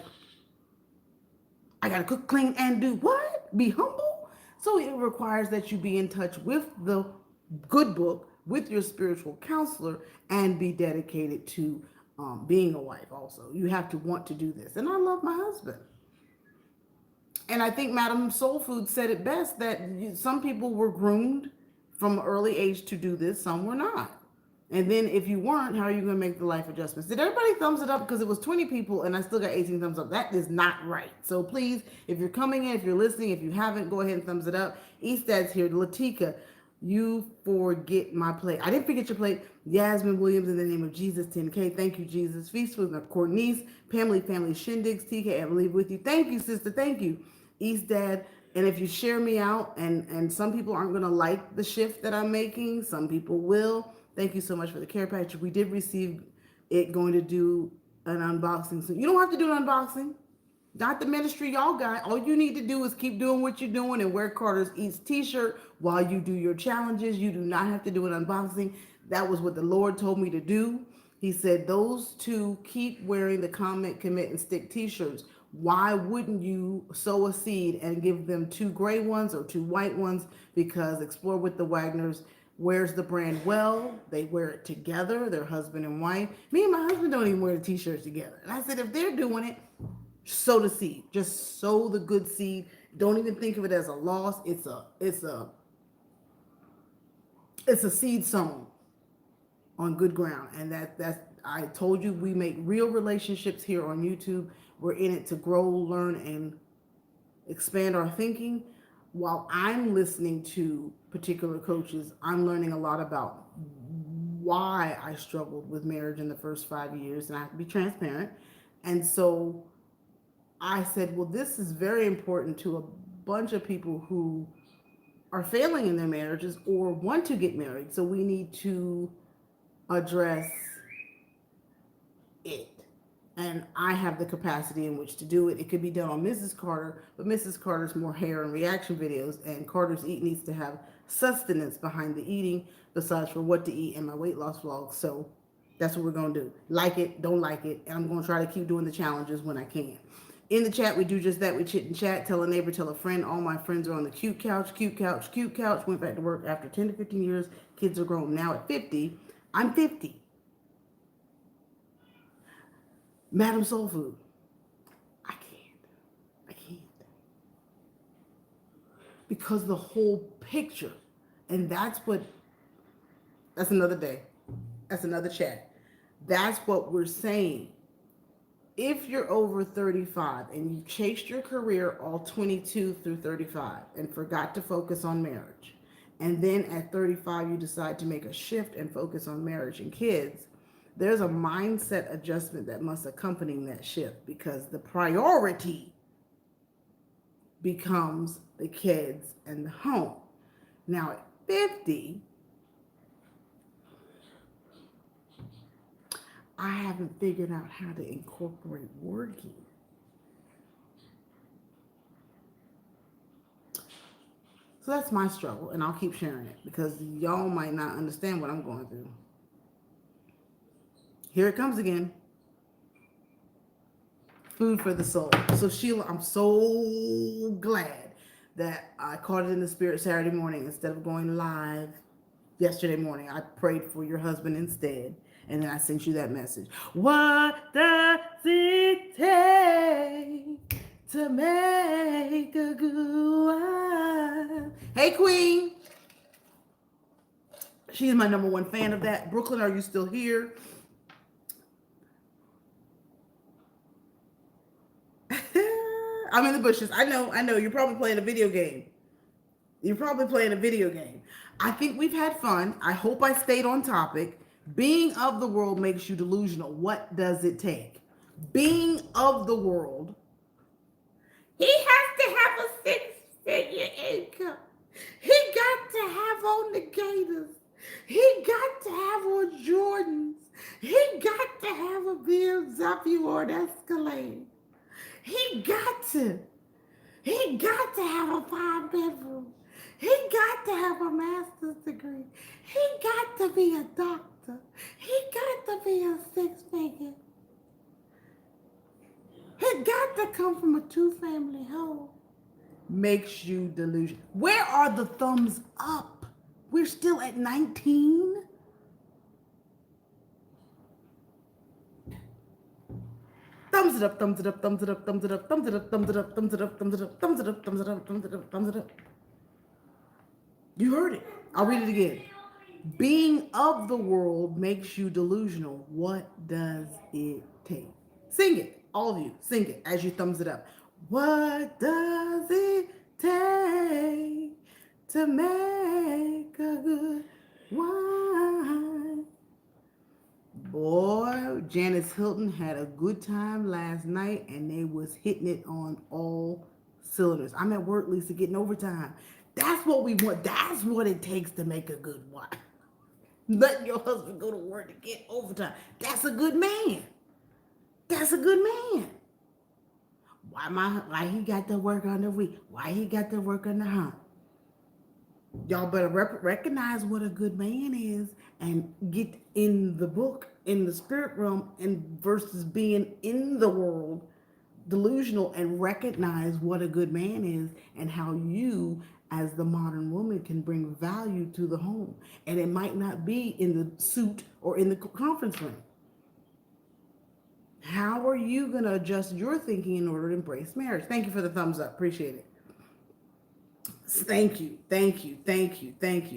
I gotta cook, clean, and do what? Be humble? So it requires that you be in touch with the good book, with your spiritual counselor, and be dedicated to being a wife also. You have to want to do this. And I love my husband. And I think Madam Soul Food said it best, that some people were groomed from an early age to do this, some were not. And then if you weren't, how are you going to make the life adjustments? Did everybody thumbs it up? Because it was 20 people and I still got 18 thumbs up. That is not right. So please, if you're coming in, if you're listening, if you haven't, go ahead and thumbs it up. Eastad's here. Latika, you forget my plate. I didn't forget your plate. Yasmin Williams, in the name of Jesus, 10K. Thank you, Jesus. Feast with Courtney's family shindigs. TK, I believe with you. Thank you, sister. Thank you. Eastdad. And if you share me out, and some people aren't going to like the shift that I'm making, some people will. Thank you so much for the care package. We did receive it, going to do an unboxing. So you don't have to do an unboxing. Not the ministry y'all got. All you need to do is keep doing what you're doing and wear Carter's Eats t-shirt while you do your challenges. You do not have to do an unboxing. That was what the Lord told me to do. He said those two keep wearing the comment, commit, and stick t-shirts. Why wouldn't you sow a seed and give them 2 gray ones or 2 white ones? Because Explore with the Wagners wears the brand well. They wear it together, their husband and wife. Me and my husband don't even wear the t-shirts together. And I said, if they're doing it, sow the seed. Just sow the good seed. Don't even think of it as a loss. It's a seed sown on good ground. And that's I told you, we make real relationships here on YouTube. We're in it to grow, learn, and expand our thinking. While I'm listening to particular coaches, I'm learning a lot about why I struggled with marriage in the first 5 years, and I have to be transparent. And so I said, well, this is very important to a bunch of people who are failing in their marriages or want to get married. So we need to address it. And I have the capacity in which to do it. It could be done on Mrs. Carter, but Mrs. Carter's more hair and reaction videos, and Carter's Eat needs to have sustenance behind the eating, besides for what to eat and my weight loss vlogs. So that's what we're going to do. Like it, don't like it, and I'm going to try to keep doing the challenges when I can. In the chat, we do just that. We chit and chat, tell a neighbor, tell a friend. All my friends are on the cute couch, cute couch, cute couch. Went back to work after 10 to 15 years. Kids are grown. Now at 50, I'm 50. Madam Soul Food, I can't. Because the whole picture, and that's another day. That's another chat. That's what we're saying. If you're over 35 and you chased your career all 22 through 35 and forgot to focus on marriage, and then at 35 you decide to make a shift and focus on marriage and kids, there's a mindset adjustment that must accompany that shift, because the priority becomes the kids and the home. Now at 50, I haven't figured out how to incorporate working. So that's my struggle, and I'll keep sharing it because y'all might not understand what I'm going through. Here it comes again. Food for the soul. So Sheila, I'm so glad that I caught it in the spirit Saturday morning instead of going live yesterday morning. I prayed for your husband instead. And then I sent you that message. What does it take to make a good wife? Hey, Queen. She's my number one fan of that. Brooklyn, are you still here? I'm in the bushes. I know. You're probably playing a video game. I think we've had fun. I hope I stayed on topic. Being of the world makes you delusional. What does it take? Being of the world, he has to have a six-figure income. He got to have on the Gators. He got to have on Jordans. He got to have a BMW or an Escalade. He got to have a 5-bedroom. He got to have a master's degree. He got to be a doctor. He got to be a six-figure. He got to come from a 2-family home. Makes you delusional. Where are the thumbs up? We're still at 19. Thumbs it up, thumbs it up, thumbs it up, thumbs it up, thumbs it up, thumbs it up, thumbs it up, thumbs it up, thumbs it up, thumbs it up, thumbs it up, thumbs it up. You heard it. I'll read it again. Being of the world makes you delusional. What does it take? Sing it. All of you, sing it as you thumbs it up. What does it take to make a good wine? Boy, Janice Hilton had a good time last night, and they was hitting it on all cylinders. I'm at work, Lisa, getting overtime. That's what we want. That's what it takes to make a good wife. Letting your husband go to work to get overtime. That's a good man. That's a good man. Why he got to work on the week? Why he got to work on the hump? Y'all better recognize what a good man is and get in the book, in the spirit realm, and versus being in the world, delusional, and recognize what a good man is and how you, as the modern woman, can bring value to the home. And it might not be in the suit or in the conference room. How are you going to adjust your thinking in order to embrace marriage? Thank you for the thumbs up. Appreciate it. Thank you.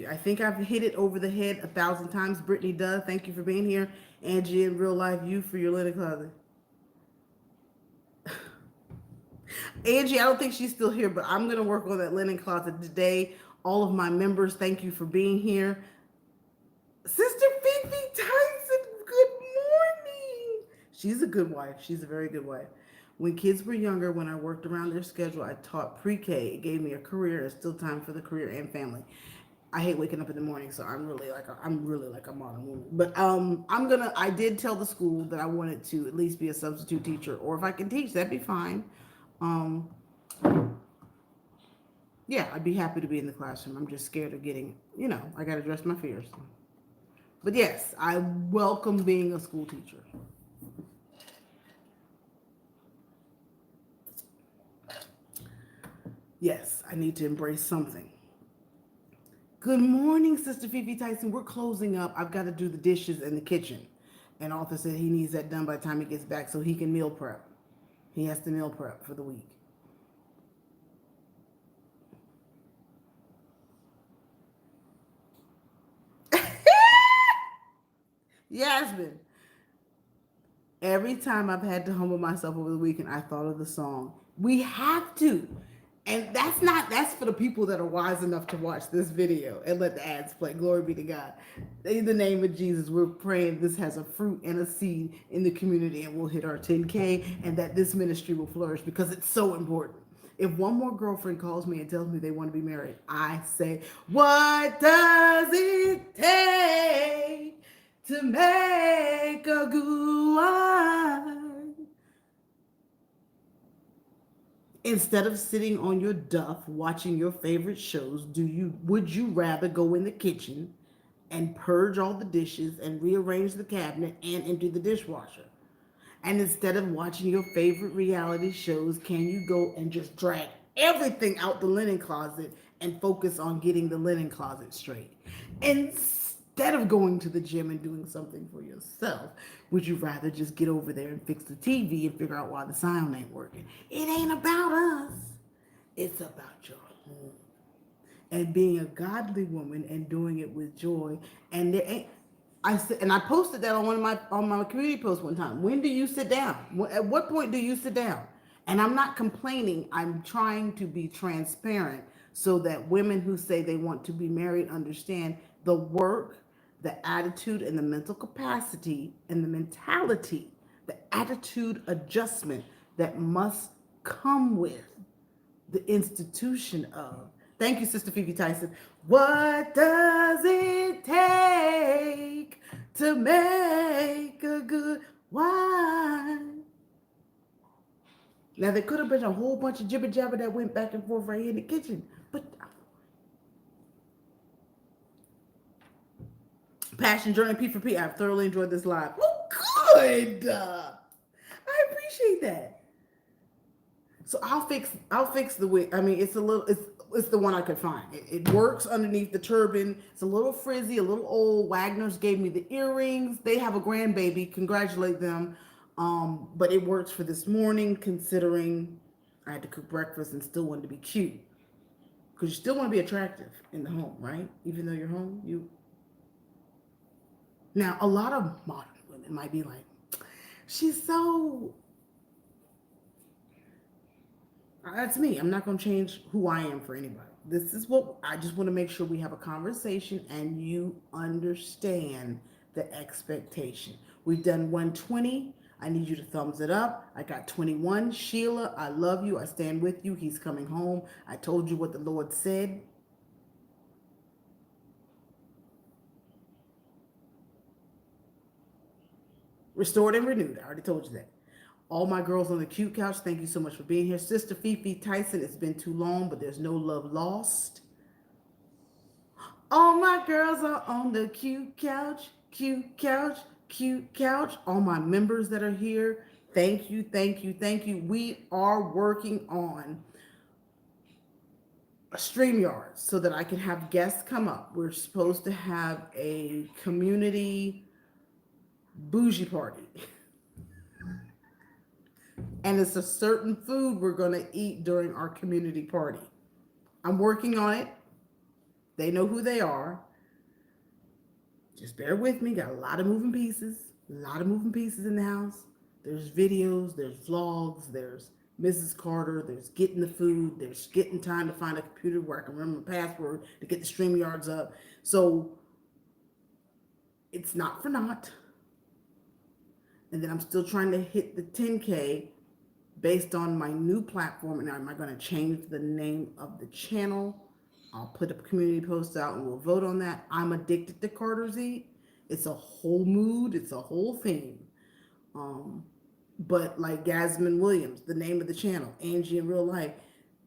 I think I've hit it over the head 1,000 times. Brittany does. Thank you for being here. Angie in real life, you for your linen closet. Angie, I don't think she's still here, but I'm going to work on that linen closet today. All of my members, thank you for being here. Sister Fifi Tyson, good morning. She's a good wife. She's a very good wife. When kids were younger, when I worked around their schedule, I taught pre-K. It gave me a career. It's still time for the career and family. I hate waking up in the morning, so I'm really like a modern woman. But I did tell the school that I wanted to at least be a substitute teacher, or if I can teach, that'd be fine. Yeah, I'd be happy to be in the classroom. I'm just scared of getting, I got to address my fears. But yes, I welcome being a school teacher. Yes, I need to embrace something. Good morning, Sister Fifi Tyson. We're closing up. I've got to do the dishes in the kitchen. And Arthur said he needs that done by the time he gets back so he can meal prep. He has to meal prep for the week. Yasmin. Every time I've had to humble myself over the weekend, I thought of the song. We have to. And that's for the people that are wise enough to watch this video and let the ads play. Glory be to God. In the name of Jesus, we're praying this has a fruit and a seed in the community, and we'll hit our 10K, and that this ministry will flourish because it's so important. If one more girlfriend calls me and tells me they want to be married, I say, what does it take to make a good wife? Instead of sitting on your duff watching your favorite shows, would you rather go in the kitchen and purge all the dishes and rearrange the cabinet and empty the dishwasher? And instead of watching your favorite reality shows, can you go and just drag everything out the linen closet and focus on getting the linen closet straight? Instead instead of going to the gym and doing something for yourself, would you rather just get over there and fix the TV and figure out why the sound ain't working? It ain't about us. It's about your home. And being a godly woman and doing it with joy. And there ain't I said, and I posted that on one of my community posts one time. When do you sit down? At what point do you sit down? And I'm not complaining. I'm trying to be transparent so that women who say they want to be married understand the work, the attitude, and the mental capacity and the mentality, the attitude adjustment that must come with the institution of. Thank you, Sister Phoebe Tyson. What does it take to make a good wine? Now, there could have been a whole bunch of jibber jabber that went back and forth right here in the kitchen, but Passion Journey P for P. I've thoroughly enjoyed this live. Oh, good. I appreciate that. So I'll fix the wig. I mean, it's the one I could find. It works underneath the turban. It's a little frizzy, a little old. Wagner's gave me the earrings. They have a grandbaby. Congratulate them. But it works for this morning, considering I had to cook breakfast and still wanted to be cute. Because you still want to be attractive in the home, right? Even though you're home, you. Now, a lot of modern women might be like, she's so. That's me. I'm not going to change who I am for anybody. This is what I just want to make sure we have a conversation and you understand the expectation. We've done 120. I need you to thumbs it up. I got 21. Sheila, I love you. I stand with you. He's coming home. I told you what the Lord said. Restored and renewed. I already told you that. All my girls on the cute couch, thank you so much for being here. Sister Fifi Tyson, it's been too long, but there's no love lost. All my girls are on the cute couch, cute couch, cute couch. All my members that are here, thank you, thank you, thank you. We are working on a StreamYard so that I can have guests come up. We're supposed to have a community bougie party. And it's a certain food we're going to eat during our community party. I'm working on it. They know who they are. Just bear with me. Got a lot of moving pieces. A lot of moving pieces in the house. There's videos. There's vlogs. There's Mrs. Carter. There's getting the food. There's getting time to find a computer where I can remember the password to get the StreamYards up. So it's not for naught. And then I'm still trying to hit the 10K based on my new platform. And am I going to change the name of the channel? I'll put a community post out and we'll vote on that. I'm addicted to CarterEats. It's a whole mood. It's a whole theme. But like Gasman Williams, the name of the channel, Angie in Real Life,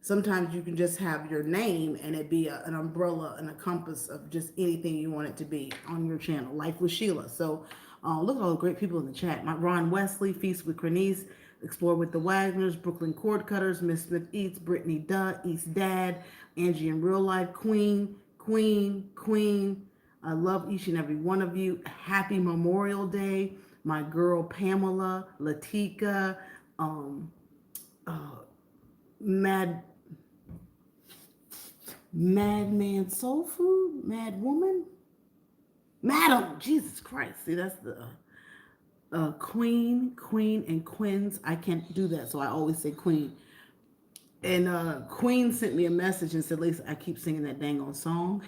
sometimes you can just have your name and it be an umbrella and a compass of just anything you want it to be on your channel. Life with Sheila. So look at all the great people in the chat. My Ron Wesley, Feast with Bernice, Explore with the Wagners, Brooklyn Cord Cutters, Miss Smith Eats, Brittany Dutt, East Dad, Angie in Real Life, Queen. I love each and every one of you. Happy Memorial Day. My girl Pamela, Latika, Madman Soul Food, Mad Woman, Madam, Jesus Christ. See, that's the Queen, and Quins. I can't do that, so I always say Queen. And Queen sent me a message and said, Lisa, I keep singing that dang on song.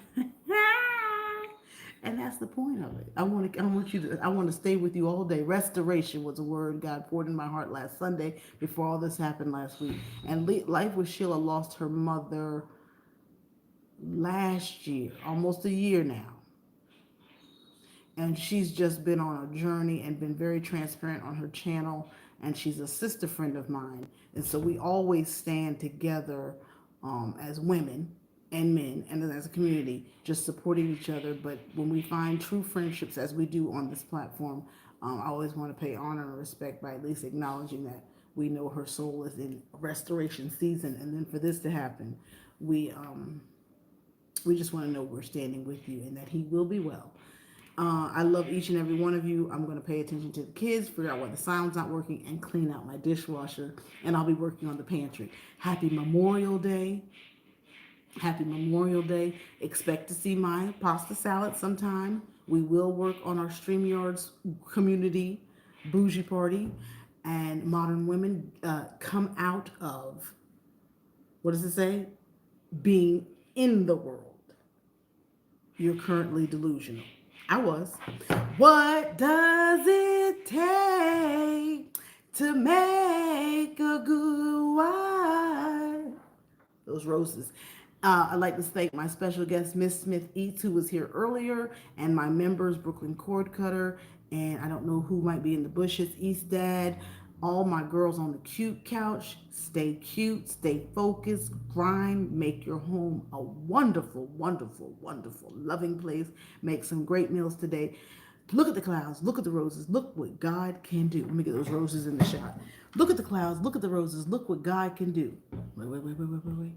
And that's the point of it. I want to stay with you all day. Restoration was a word God poured in my heart last Sunday before all this happened last week. And Life with Sheila lost her mother last year, almost a year now. And she's just been on a journey and been very transparent on her channel. And she's a sister friend of mine. And so we always stand together as women and men and as a community, just supporting each other. But when we find true friendships, as we do on this platform, I always want to pay honor and respect by at least acknowledging that we know her soul is in restoration season. And then for this to happen, we just want to know we're standing with you and that he will be well. I love each and every one of you. I'm going to pay attention to the kids, figure out why the sound's not working, and clean out my dishwasher. And I'll be working on the pantry. Happy Memorial Day. Happy Memorial Day. Expect to see my pasta salad sometime. We will work on our StreamYards community bougie party. And modern women come out of, what does it say? Being in the world. You're currently delusional. I was. What does it take to make a good wife? Those roses. I'd like to thank my special guest, Miss Smith Eats, who was here earlier, and my members, Brooklyn Cord Cutter, and I don't know who might be in the bushes, East Dad, all my girls on the cute couch. Stay cute, stay focused, grind, make your home a wonderful, wonderful, wonderful, loving place. Make some great meals today. Look at the clouds, look at the roses, look what God can do. Let me get those roses in the shot. Look at the clouds, look at the roses, look what God can do. Wait.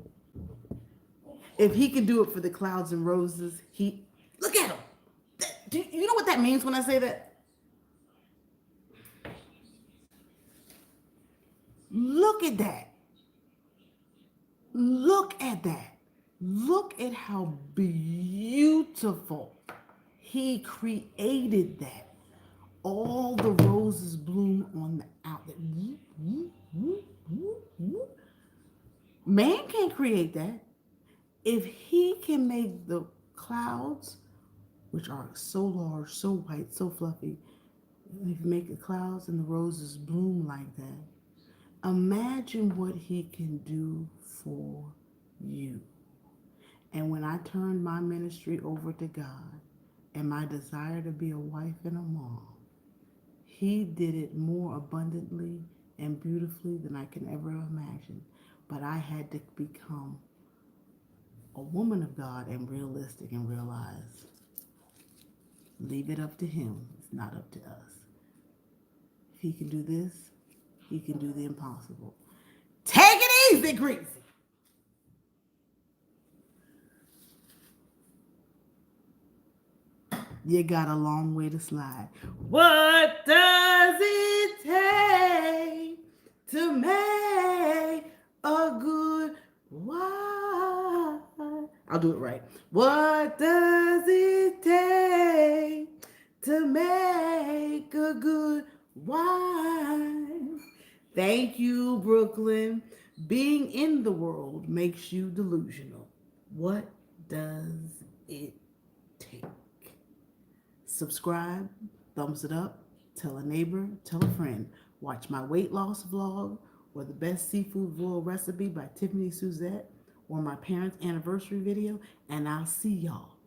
If he can do it for the clouds and roses, look at him. Do you know what that means when I say that? Look at that. Look at that. Look at how beautiful he created that. All the roses bloom on the outlet. Man can't create that. If he can make the clouds, which are so large, so white, so fluffy, if you make the clouds and the roses bloom like that, imagine what he can do for you. And when I turned my ministry over to God and my desire to be a wife and a mom, he did it more abundantly and beautifully than I can ever imagine. But I had to become a woman of God and realistic and realize, leave it up to him. It's not up to us. If he can do this, he can do the impossible. Take it easy, Greasy. You got a long way to slide. What does it take to make a good wife? I'll do it right. What does it take to make a good wife? Thank you, Brooklyn. Being in the world makes you delusional. What does it take? Subscribe, thumbs it up, tell a neighbor, tell a friend. Watch my weight loss vlog or the best seafood vlog recipe by Tiffany Suzette or my parents' anniversary video, and I'll see y'all